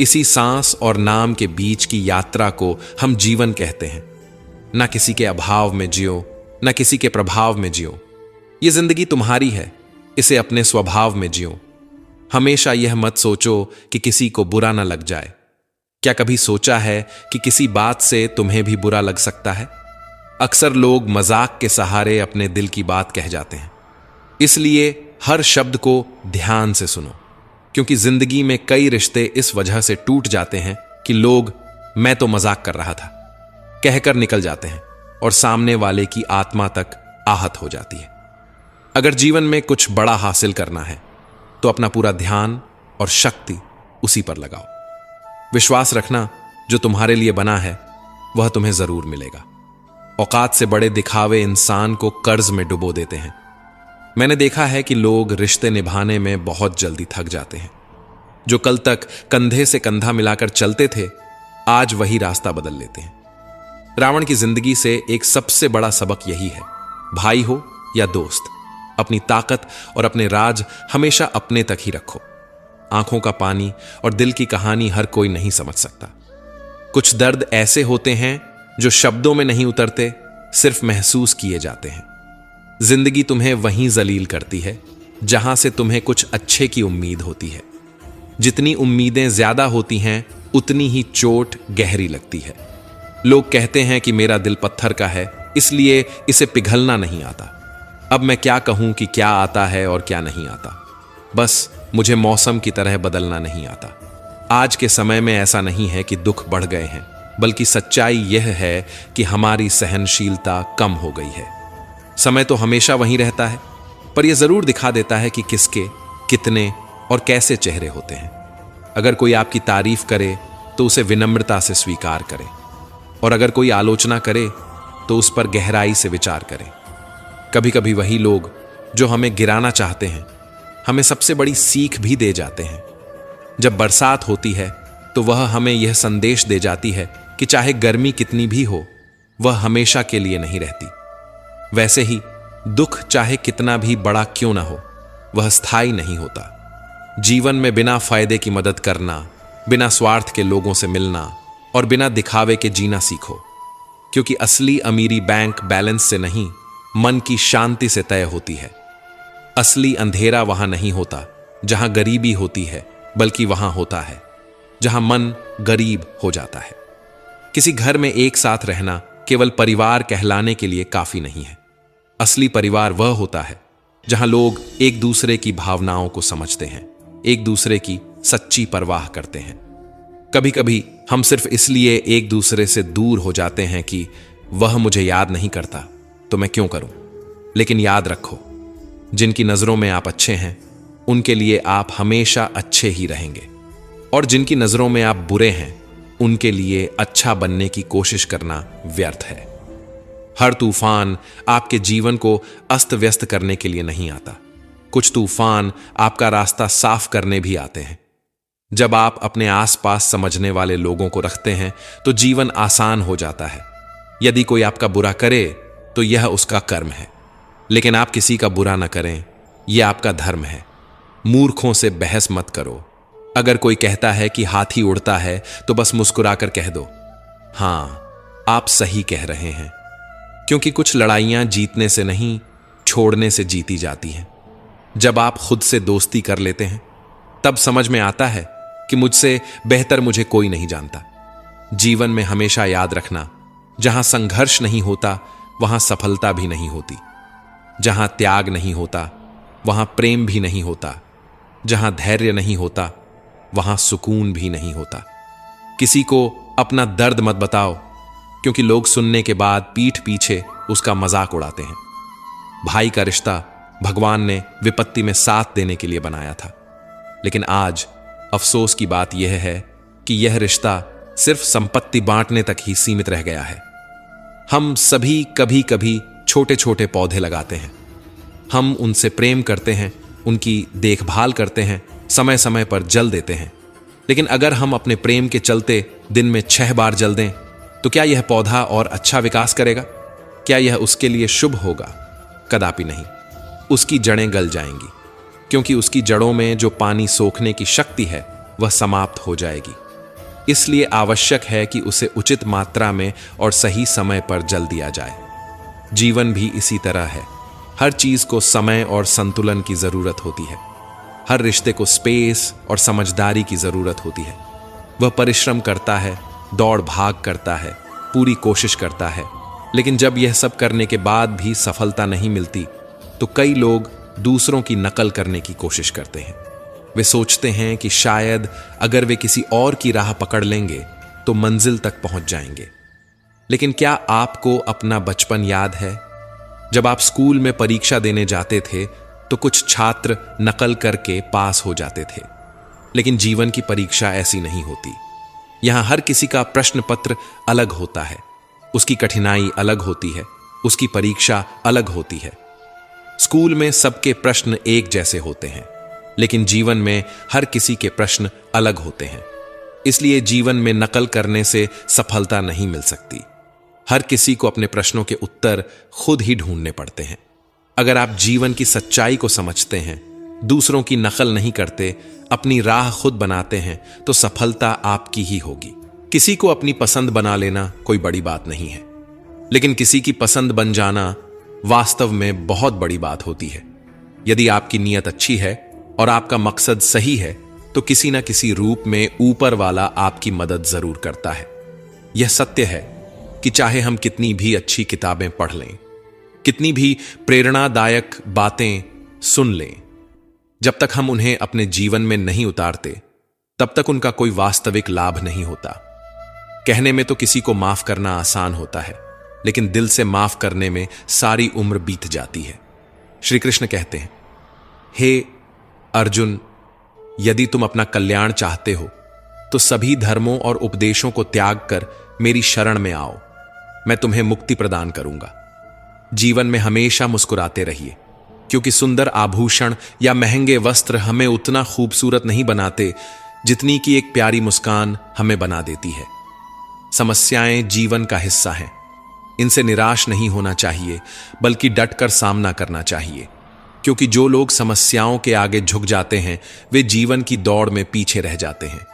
इसी सांस और नाम के बीच की यात्रा को हम जीवन कहते हैं। न किसी के अभाव में जियो, न किसी के प्रभाव में जियो। यह जिंदगी तुम्हारी है, इसे अपने स्वभाव में जियो। हमेशा यह मत सोचो कि किसी को बुरा न लग जाए। क्या कभी सोचा है कि किसी बात से तुम्हें भी बुरा लग सकता है? अक्सर लोग मजाक के सहारे अपने दिल की बात कह जाते हैं। इसलिए हर शब्द को ध्यान से सुनो, क्योंकि जिंदगी में कई रिश्ते इस वजह से टूट जाते हैं कि लोग मैं तो मजाक कर रहा था कहकर निकल जाते हैं और सामने वाले की आत्मा तक आहत हो जाती है। अगर जीवन में कुछ बड़ा हासिल करना है तो अपना पूरा ध्यान और शक्ति उसी पर लगाओ। विश्वास रखना, जो तुम्हारे लिए बना है वह तुम्हें जरूर मिलेगा। औकात से बड़े दिखावे इंसान को कर्ज में डुबो देते हैं। मैंने देखा है कि लोग रिश्ते निभाने में बहुत जल्दी थक जाते हैं। जो कल तक कंधे से कंधा मिलाकर चलते थे, आज वही रास्ता बदल लेते हैं। रावण की जिंदगी से एक सबसे बड़ा सबक यही है, भाई हो या दोस्त, अपनी ताकत और अपने राज हमेशा अपने तक ही रखो। आंखों का पानी और दिल की कहानी हर कोई नहीं समझ सकता। कुछ दर्द ऐसे होते हैं जो शब्दों में नहीं उतरते, सिर्फ महसूस किए जाते हैं। जिंदगी तुम्हें वहीं जलील करती है जहां से तुम्हें कुछ अच्छे की उम्मीद होती है। जितनी उम्मीदें ज्यादा होती हैं उतनी ही चोट गहरी लगती है। लोग कहते हैं कि मेरा दिल पत्थर का है, इसलिए इसे पिघलना नहीं आता। अब मैं क्या कहूं कि क्या आता है और क्या नहीं आता। बस मुझे मौसम की तरह बदलना नहीं आता। आज के समय में ऐसा नहीं है कि दुख बढ़ गए हैं, बल्कि सच्चाई यह है कि हमारी सहनशीलता कम हो गई है। समय तो हमेशा वहीं रहता है, पर यह जरूर दिखा देता है कि किसके, कितने और कैसे चेहरे होते हैं। अगर कोई आपकी तारीफ करे तो उसे विनम्रता से स्वीकार करें, और अगर कोई आलोचना करे तो उस पर गहराई से विचार करें। कभी कभी वही लोग जो हमें गिराना चाहते हैं हमें सबसे बड़ी सीख भी दे जाते हैं। जब बरसात होती है तो वह हमें यह संदेश दे जाती है कि चाहे गर्मी कितनी भी हो, वह हमेशा के लिए नहीं रहती। वैसे ही दुख चाहे कितना भी बड़ा क्यों ना हो, वह स्थायी नहीं होता। जीवन में बिना फायदे की मदद करना, बिना स्वार्थ के लोगों से मिलना और बिना दिखावे के जीना सीखो, क्योंकि असली अमीरी बैंक बैलेंस से नहीं, मन की शांति से तय होती है। असली अंधेरा वहां नहीं होता जहां गरीबी होती है, बल्कि वहां होता है जहां मन गरीब हो जाता है। किसी घर में एक साथ रहना केवल परिवार कहलाने के लिए काफी नहीं है। असली परिवार वह होता है जहां लोग एक दूसरे की भावनाओं को समझते हैं, एक दूसरे की सच्ची परवाह करते हैं। कभी कभी हम सिर्फ इसलिए एक दूसरे से दूर हो जाते हैं कि वह मुझे याद नहीं करता तो मैं क्यों करूं। लेकिन याद रखो, जिनकी नजरों में आप अच्छे हैं उनके लिए आप हमेशा अच्छे ही रहेंगे, और जिनकी नजरों में आप बुरे हैं उनके लिए अच्छा बनने की कोशिश करना व्यर्थ है। हर तूफान आपके जीवन को अस्त व्यस्त करने के लिए नहीं आता। कुछ तूफान आपका रास्ता साफ करने भी आते हैं। जब आप अपने आसपास समझने वाले लोगों को रखते हैं तो जीवन आसान हो जाता है। यदि कोई आपका बुरा करे तो यह उसका कर्म है, लेकिन आप किसी का बुरा न करें, यह आपका धर्म है। मूर्खों से बहस मत करो। अगर कोई कहता है कि हाथी उड़ता है तो बस मुस्कुराकर कह दो, हां आप सही कह रहे हैं, क्योंकि कुछ लड़ाइयां जीतने से नहीं, छोड़ने से जीती जाती हैं। जब आप खुद से दोस्ती कर लेते हैं तब समझ में आता है कि मुझसे बेहतर मुझे कोई नहीं जानता। जीवन में हमेशा याद रखना, जहां संघर्ष नहीं होता वहां सफलता भी नहीं होती। जहां त्याग नहीं होता वहां प्रेम भी नहीं होता। जहां धैर्य नहीं होता वहां सुकून भी नहीं होता। किसी को अपना दर्द मत बताओ, क्योंकि लोग सुनने के बाद पीठ पीछे उसका मजाक उड़ाते हैं। भाई का रिश्ता भगवान ने विपत्ति में साथ देने के लिए बनाया था, लेकिन आज अफसोस की बात यह है कि यह रिश्ता सिर्फ संपत्ति बांटने तक ही सीमित रह गया है। हम सभी कभी कभी छोटे छोटे पौधे लगाते हैं। हम उनसे प्रेम करते हैं, उनकी देखभाल करते हैं, समय समय पर जल देते हैं। लेकिन अगर हम अपने प्रेम के चलते दिन में 6 बार जल दें तो क्या यह पौधा और अच्छा विकास करेगा? क्या यह उसके लिए शुभ होगा? कदापि नहीं। उसकी जड़ें गल जाएंगी, क्योंकि उसकी जड़ों में जो पानी सोखने की शक्ति है वह समाप्त हो जाएगी। इसलिए आवश्यक है कि उसे उचित मात्रा में और सही समय पर जल दिया जाए। जीवन भी इसी तरह है। हर चीज को समय और संतुलन की जरूरत होती है। हर रिश्ते को स्पेस और समझदारी की जरूरत होती है। वह परिश्रम करता है, दौड़ भाग करता है, पूरी कोशिश करता है, लेकिन जब यह सब करने के बाद भी सफलता नहीं मिलती तो कई लोग दूसरों की नकल करने की कोशिश करते हैं। वे सोचते हैं कि शायद अगर वे किसी और की राह पकड़ लेंगे तो मंजिल तक पहुंच जाएंगे। लेकिन क्या आपको अपना बचपन याद है? जब आप स्कूल में परीक्षा देने जाते थे तो कुछ छात्र नकल करके पास हो जाते थे, लेकिन जीवन की परीक्षा ऐसी नहीं होती। यहां हर किसी का प्रश्न पत्र अलग होता है, उसकी कठिनाई अलग होती है, उसकी परीक्षा अलग होती है। स्कूल में सबके प्रश्न एक जैसे होते हैं, लेकिन जीवन में हर किसी के प्रश्न अलग होते हैं। इसलिए जीवन में नकल करने से सफलता नहीं मिल सकती। हर किसी को अपने प्रश्नों के उत्तर खुद ही ढूंढने पड़ते हैं। अगर आप जीवन की सच्चाई को समझते हैं, दूसरों की नकल नहीं करते, अपनी राह खुद बनाते हैं, तो सफलता आपकी ही होगी। किसी को अपनी पसंद बना लेना कोई बड़ी बात नहीं है, लेकिन किसी की पसंद बन जाना वास्तव में बहुत बड़ी बात होती है। यदि आपकी नीयत अच्छी है और आपका मकसद सही है तो किसी न किसी रूप में ऊपर वाला आपकी मदद जरूर करता है। यह सत्य है कि चाहे हम कितनी भी अच्छी किताबें पढ़ लें, कितनी भी प्रेरणादायक बातें सुन लें, जब तक हम उन्हें अपने जीवन में नहीं उतारते तब तक उनका कोई वास्तविक लाभ नहीं होता। कहने में तो किसी को माफ करना आसान होता है, लेकिन दिल से माफ करने में सारी उम्र बीत जाती है। श्री कृष्ण कहते हैं, हे अर्जुन, यदि तुम अपना कल्याण चाहते हो तो सभी धर्मों और उपदेशों को त्याग कर मेरी शरण में आओ, मैं तुम्हें मुक्ति प्रदान करूंगा। जीवन में हमेशा मुस्कुराते रहिए, क्योंकि सुंदर आभूषण या महंगे वस्त्र हमें उतना खूबसूरत नहीं बनाते जितनी कि एक प्यारी मुस्कान हमें बना देती है। समस्याएं जीवन का हिस्सा हैं, इनसे निराश नहीं होना चाहिए बल्कि डटकर सामना करना चाहिए, क्योंकि जो लोग समस्याओं के आगे झुक जाते हैं वे जीवन की दौड़ में पीछे रह जाते हैं,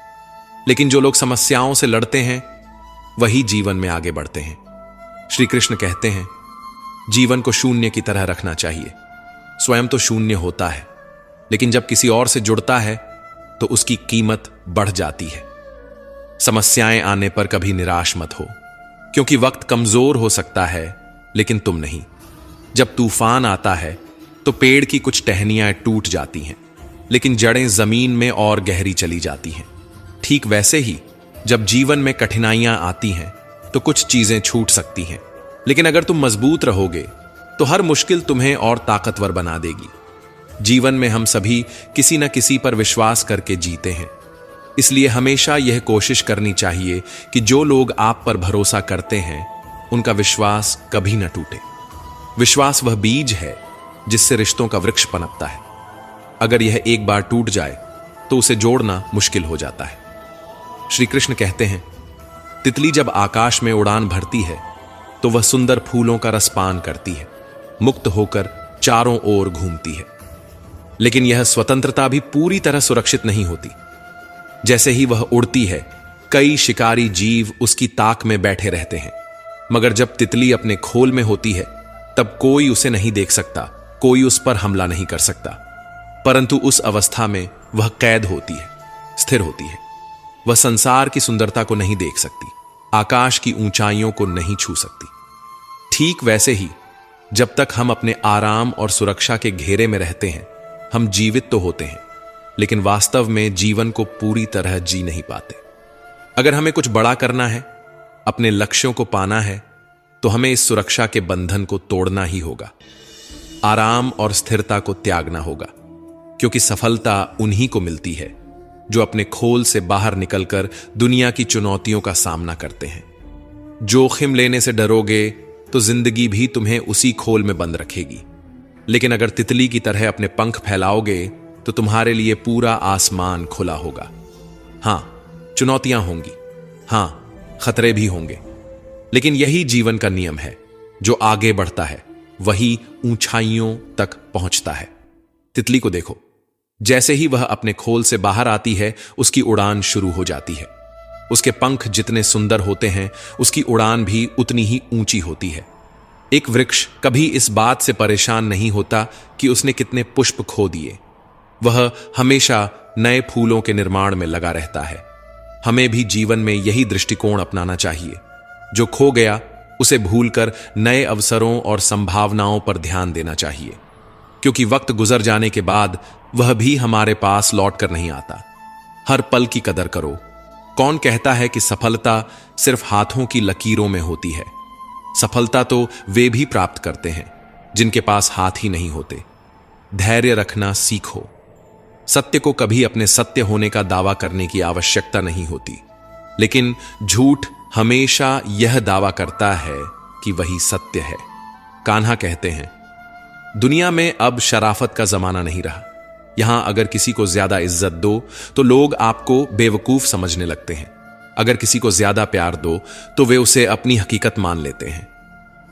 लेकिन जो लोग समस्याओं से लड़ते हैं वही जीवन में आगे बढ़ते हैं। श्री कृष्ण कहते हैं, जीवन को शून्य की तरह रखना चाहिए। स्वयं तो शून्य होता है, लेकिन जब किसी और से जुड़ता है तो उसकी कीमत बढ़ जाती है। समस्याएं आने पर कभी निराश मत हो, क्योंकि वक्त कमजोर हो सकता है लेकिन तुम नहीं। जब तूफान आता है तो पेड़ की कुछ टहनियां टूट जाती हैं, लेकिन जड़ें जमीन में और गहरी चली जाती हैं। ठीक वैसे ही जब जीवन में कठिनाइयां आती हैं तो कुछ चीजें छूट सकती हैं, लेकिन अगर तुम मजबूत रहोगे तो हर मुश्किल तुम्हें और ताकतवर बना देगी। जीवन में हम सभी किसी न किसी पर विश्वास करके जीते हैं, इसलिए हमेशा यह कोशिश करनी चाहिए कि जो लोग आप पर भरोसा करते हैं उनका विश्वास कभी न टूटे। विश्वास वह बीज है जिससे रिश्तों का वृक्ष पनपता है। अगर यह एक बार टूट जाए तो उसे जोड़ना मुश्किल हो जाता है। श्री कृष्ण कहते हैं, तितली जब आकाश में उड़ान भरती है तो वह सुंदर फूलों का रसपान करती है, मुक्त होकर चारों ओर घूमती है, लेकिन यह स्वतंत्रता भी पूरी तरह सुरक्षित नहीं होती। जैसे ही वह उड़ती है, कई शिकारी जीव उसकी ताक में बैठे रहते हैं, मगर जब तितली अपने खोल में होती है तब कोई उसे नहीं देख सकता, कोई उस पर हमला नहीं कर सकता। परंतु उस अवस्था में वह कैद होती है, स्थिर होती है। वह संसार की सुंदरता को नहीं देख सकती, आकाश की ऊंचाइयों को नहीं छू सकती। ठीक वैसे ही जब तक हम अपने आराम और सुरक्षा के घेरे में रहते हैं, हम जीवित तो होते हैं, लेकिन वास्तव में जीवन को पूरी तरह जी नहीं पाते। अगर हमें कुछ बड़ा करना है, अपने लक्ष्यों को पाना है, तो हमें इस सुरक्षा के बंधन को तोड़ना ही होगा। आराम और स्थिरता को त्यागना होगा, क्योंकि सफलता उन्हीं को मिलती है जो अपने खोल से बाहर निकलकर दुनिया की चुनौतियों का सामना करते हैं। जोखिम लेने से डरोगे तो जिंदगी भी तुम्हें उसी खोल में बंद रखेगी, लेकिन अगर तितली की तरह अपने पंख फैलाओगे तो तुम्हारे लिए पूरा आसमान खुला होगा। हां, चुनौतियां होंगी, हां, खतरे भी होंगे, लेकिन यही जीवन का नियम है। जो आगे बढ़ता है वही ऊंचाइयों तक पहुंचता है। तितली को देखो, जैसे ही वह अपने खोल से बाहर आती है उसकी उड़ान शुरू हो जाती है। उसके पंख जितने सुंदर होते हैं उसकी उड़ान भी उतनी ही ऊंची होती है। एक वृक्ष कभी इस बात से परेशान नहीं होता कि उसने कितने पुष्प खो दिए, वह हमेशा नए फूलों के निर्माण में लगा रहता है। हमें भी जीवन में यही दृष्टिकोण अपनाना चाहिए। जो खो गया उसे भूलकर नए अवसरों और संभावनाओं पर ध्यान देना चाहिए, क्योंकि वक्त गुजर जाने के बाद वह भी हमारे पास लौट कर नहीं आता। हर पल की कदर करो। कौन कहता है कि सफलता सिर्फ हाथों की लकीरों में होती है? सफलता तो वे भी प्राप्त करते हैं जिनके पास हाथ ही नहीं होते। धैर्य रखना सीखो। सत्य को कभी अपने सत्य होने का दावा करने की आवश्यकता नहीं होती, लेकिन झूठ हमेशा यह दावा करता है कि वही सत्य है। कान्हा कहते हैं, दुनिया में अब शराफत का जमाना नहीं रहा। यहां अगर किसी को ज्यादा इज्जत दो तो लोग आपको बेवकूफ समझने लगते हैं। अगर किसी को ज्यादा प्यार दो तो वे उसे अपनी हकीकत मान लेते हैं।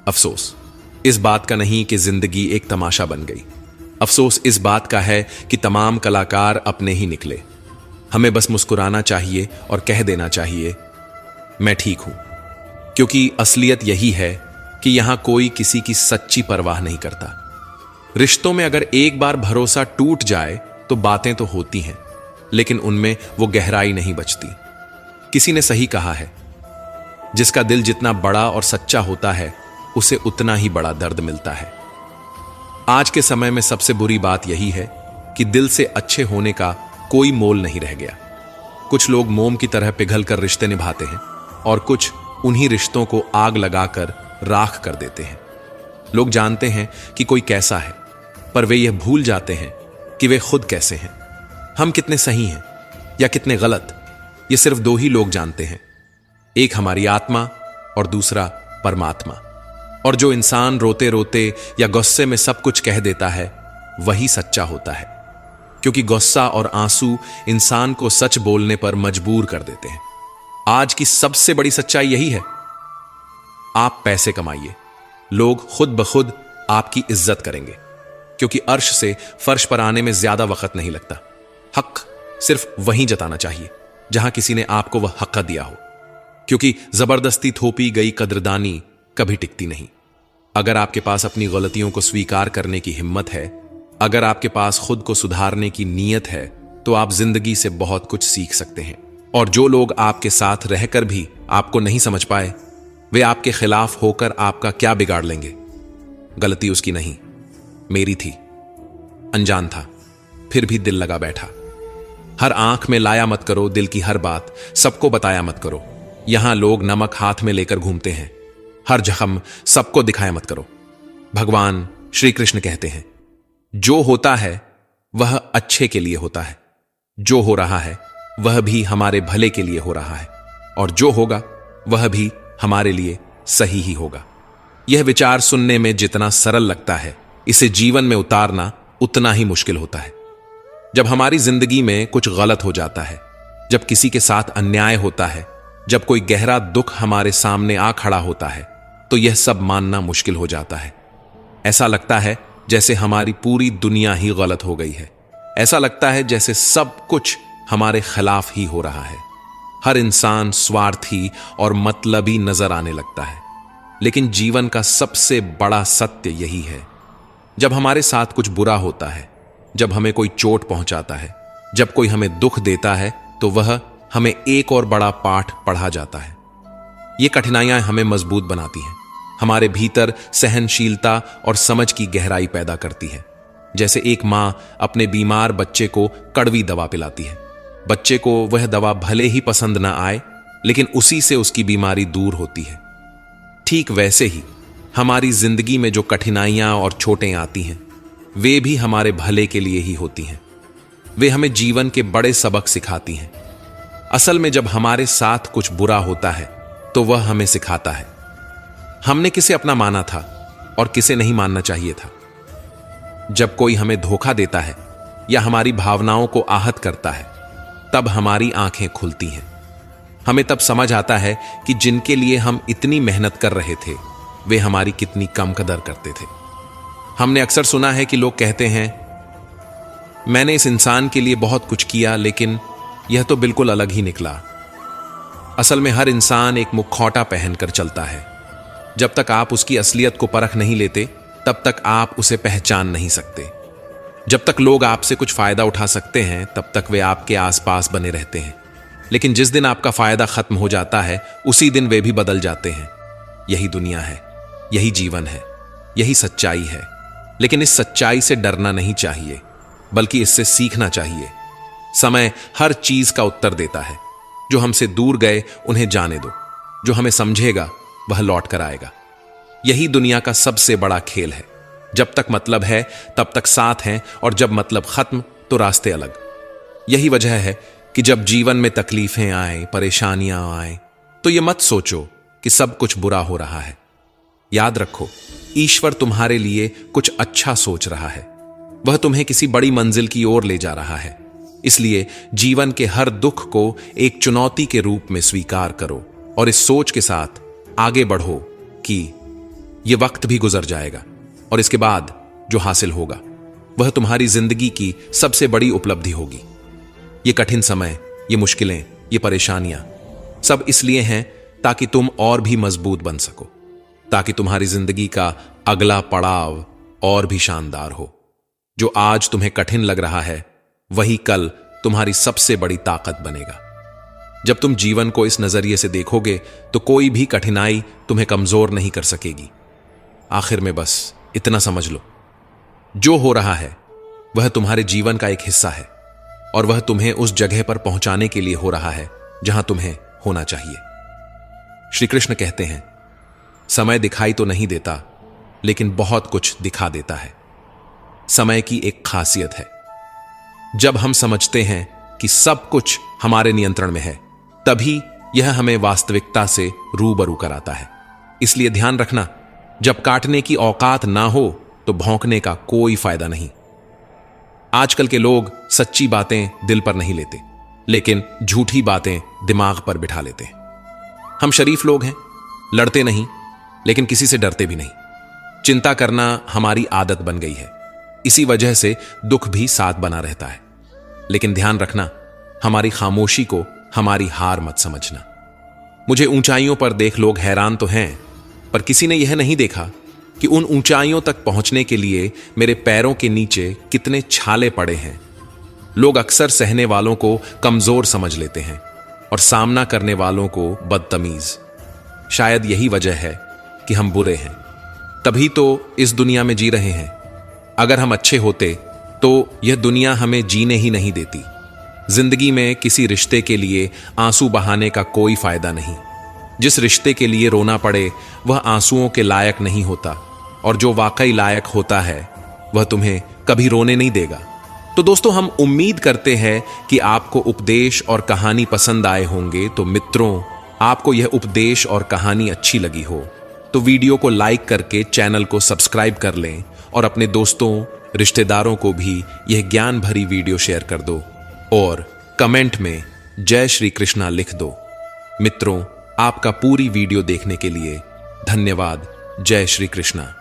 अफसोस इस बात का नहीं कि जिंदगी एक तमाशा बन गई। अफसोस इस बात का है कि तमाम कलाकार अपने ही निकले। हमें बस मुस्कुराना चाहिए और कह देना चाहिए, मैं ठीक हूं, क्योंकि असलियत यही है कि यहां कोई किसी की सच्ची परवाह नहीं करता। रिश्तों में अगर एक बार भरोसा टूट जाए तो बातें तो होती हैं, लेकिन उनमें वो गहराई नहीं बचती। किसी ने सही कहा है, जिसका दिल जितना बड़ा और सच्चा होता है उसे उतना ही बड़ा दर्द मिलता है। आज के समय में सबसे बुरी बात यही है कि दिल से अच्छे होने का कोई मोल नहीं रह गया। कुछ लोग मोम की तरह पिघल कर रिश्ते निभाते हैं और कुछ उन्हीं रिश्तों को आग लगाकर राख कर देते हैं। लोग जानते हैं कि कोई कैसा है, पर वे यह भूल जाते हैं कि वे खुद कैसे हैं। हम कितने सही हैं या कितने गलत, ये सिर्फ दो ही लोग जानते हैं, एक हमारी आत्मा और दूसरा परमात्मा। और जो इंसान रोते रोते या गुस्से में सब कुछ कह देता है वही सच्चा होता है, क्योंकि गुस्सा और आंसू इंसान को सच बोलने पर मजबूर कर देते हैं। आज की सबसे बड़ी सच्चाई यही है, आप पैसे कमाइए, लोग खुद ब खुद आपकी इज्जत करेंगे, क्योंकि अर्श से फर्श पर आने में ज्यादा वक्त नहीं लगता। हक सिर्फ वहीं जताना चाहिए जहां किसी ने आपको वह हक दिया हो, क्योंकि जबरदस्ती थोपी गई कद्रदानी कभी टिकती नहीं। अगर आपके पास अपनी गलतियों को स्वीकार करने की हिम्मत है, अगर आपके पास खुद को सुधारने की नीयत है, तो आप जिंदगी से बहुत कुछ सीख सकते हैं। और जो लोग आपके साथ रहकर भी आपको नहीं समझ पाए, वे आपके खिलाफ होकर आपका क्या बिगाड़ लेंगे। गलती उसकी नहीं, मेरी थी। अनजान था, फिर भी दिल लगा बैठा। हर आंख में लाया मत करो दिल की हर बात, सबको बताया मत करो। यहां लोग नमक हाथ में लेकर घूमते हैं। हर जख्म सबको दिखाया मत करो। भगवान श्री कृष्ण कहते हैं, जो होता है वह अच्छे के लिए होता है, जो हो रहा है वह भी हमारे भले के लिए हो रहा है, और जो होगा वह भी हमारे लिए सही ही होगा। यह विचार सुनने में जितना सरल लगता है, इसे जीवन में उतारना उतना ही मुश्किल होता है। जब हमारी जिंदगी में कुछ गलत हो जाता है, जब किसी के साथ अन्याय होता है, जब कोई गहरा दुख हमारे सामने आ खड़ा होता है, तो यह सब मानना मुश्किल हो जाता है। ऐसा लगता है जैसे हमारी पूरी दुनिया ही गलत हो गई है। ऐसा लगता है जैसे सब कुछ हमारे खिलाफ ही हो रहा है। हर इंसान स्वार्थी और मतलबी नजर आने लगता है। लेकिन जीवन का सबसे बड़ा सत्य यही है, जब हमारे साथ कुछ बुरा होता है, जब हमें कोई चोट पहुंचाता है, जब कोई हमें दुख देता है, तो वह हमें एक और बड़ा पाठ पढ़ा जाता है। ये कठिनाइयां हमें मजबूत बनाती हैं, हमारे भीतर सहनशीलता और समझ की गहराई पैदा करती है। जैसे एक मां अपने बीमार बच्चे को कड़वी दवा पिलाती है। बच्चे को वह दवा भले ही पसंद ना आए, लेकिन उसी से उसकी बीमारी दूर होती है। ठीक वैसे ही हमारी जिंदगी में जो कठिनाइयां और चोटें आती हैं, वे भी हमारे भले के लिए ही होती हैं। वे हमें जीवन के बड़े सबक सिखाती हैं। असल में जब हमारे साथ कुछ बुरा होता है, तो वह हमें सिखाता है हमने किसे अपना माना था और किसे नहीं मानना चाहिए था। जब कोई हमें धोखा देता है या हमारी भावनाओं को आहत करता है, तब हमारी आंखें खुलती हैं। हमें तब समझ आता है कि जिनके लिए हम इतनी मेहनत कर रहे थे, वे हमारी कितनी कम कदर करते थे। हमने अक्सर सुना है कि लोग कहते हैं, मैंने इस इंसान के लिए बहुत कुछ किया, लेकिन यह तो बिल्कुल अलग ही निकला। असल में हर इंसान एक मुखौटा पहनकर चलता है। जब तक आप उसकी असलियत को परख नहीं लेते, तब तक आप उसे पहचान नहीं सकते। जब तक लोग आपसे कुछ फायदा उठा सकते हैं, तब तक वे आपके आसपास बने रहते हैं। लेकिन जिस दिन आपका फायदा खत्म हो जाता है, उसी दिन वे भी बदल जाते हैं। यही दुनिया है, यही जीवन है, यही सच्चाई है। लेकिन इस सच्चाई से डरना नहीं चाहिए, बल्कि इससे सीखना चाहिए। समय हर चीज का उत्तर देता है। जो हमसे दूर गए उन्हें जाने दो, जो हमें समझेगा वह लौट कर आएगा। यही दुनिया का सबसे बड़ा खेल है। जब तक मतलब है तब तक साथ हैं, और जब मतलब खत्म तो रास्ते अलग। यही वजह है कि जब जीवन में तकलीफें आए, परेशानियां आए, तो यह मत सोचो कि सब कुछ बुरा हो रहा है। याद रखो, ईश्वर तुम्हारे लिए कुछ अच्छा सोच रहा है। वह तुम्हें किसी बड़ी मंजिल की ओर ले जा रहा है। इसलिए जीवन के हर दुख को एक चुनौती के रूप में स्वीकार करो, और इस सोच के साथ आगे बढ़ो कि यह वक्त भी गुजर जाएगा, और इसके बाद जो हासिल होगा वह तुम्हारी जिंदगी की सबसे बड़ी उपलब्धि होगी। ये कठिन समय, ये मुश्किलें, ये परेशानियां सब इसलिए हैं ताकि तुम और भी मजबूत बन सको, ताकि तुम्हारी जिंदगी का अगला पड़ाव और भी शानदार हो। जो आज तुम्हें कठिन लग रहा है वही कल तुम्हारी सबसे बड़ी ताकत बनेगा। जब तुम जीवन को इस नजरिए से देखोगे तो कोई भी कठिनाई तुम्हें कमजोर नहीं कर सकेगी। आखिर में बस इतना समझ लो, जो हो रहा है वह तुम्हारे जीवन का एक हिस्सा है और वह तुम्हें उस जगह पर पहुंचाने के लिए हो रहा है जहां तुम्हें होना चाहिए। श्री कृष्ण कहते हैं, समय दिखाई तो नहीं देता लेकिन बहुत कुछ दिखा देता है। समय की एक खासियत है, जब हम समझते हैं कि सब कुछ हमारे नियंत्रण में है तभी यह हमें वास्तविकता से रूबरू कराता है। इसलिए ध्यान रखना, जब काटने की औकात ना हो तो भौंकने का कोई फायदा नहीं। आजकल के लोग सच्ची बातें दिल पर नहीं लेते लेकिन झूठी बातें दिमाग पर बिठा लेते हैं। हम शरीफ लोग हैं, लड़ते नहीं लेकिन किसी से डरते भी नहीं। चिंता करना हमारी आदत बन गई है, इसी वजह से दुख भी साथ बना रहता है। लेकिन ध्यान रखना, हमारी खामोशी को हमारी हार मत समझना। मुझे ऊंचाइयों पर देख लोग हैरान तो हैं, पर किसी ने यह नहीं देखा कि उन ऊंचाइयों तक पहुंचने के लिए मेरे पैरों के नीचे कितने छाले पड़े हैं। लोग अक्सर सहने वालों को कमजोर समझ लेते हैं और सामना करने वालों को बदतमीज। शायद यही वजह है कि हम बुरे हैं, तभी तो इस दुनिया में जी रहे हैं। अगर हम अच्छे होते तो यह दुनिया हमें जीने ही नहीं देती। जिंदगी में किसी रिश्ते के लिए आंसू बहाने का कोई फायदा नहीं। जिस रिश्ते के लिए रोना पड़े वह आंसुओं के लायक नहीं होता, और जो वाकई लायक होता है वह तुम्हें कभी रोने नहीं देगा। तो दोस्तों, हम उम्मीद करते हैं कि आपको उपदेश और कहानी पसंद आए होंगे। तो मित्रों, आपको यह उपदेश और कहानी अच्छी लगी हो तो वीडियो को लाइक करके चैनल को सब्सक्राइब कर लें और अपने दोस्तों, रिश्तेदारों को भी यह ज्ञान भरी वीडियो शेयर कर दो और कमेंट में जय श्री कृष्णा लिख दो। मित्रों, आपका पूरी वीडियो देखने के लिए धन्यवाद। जय श्री कृष्णा।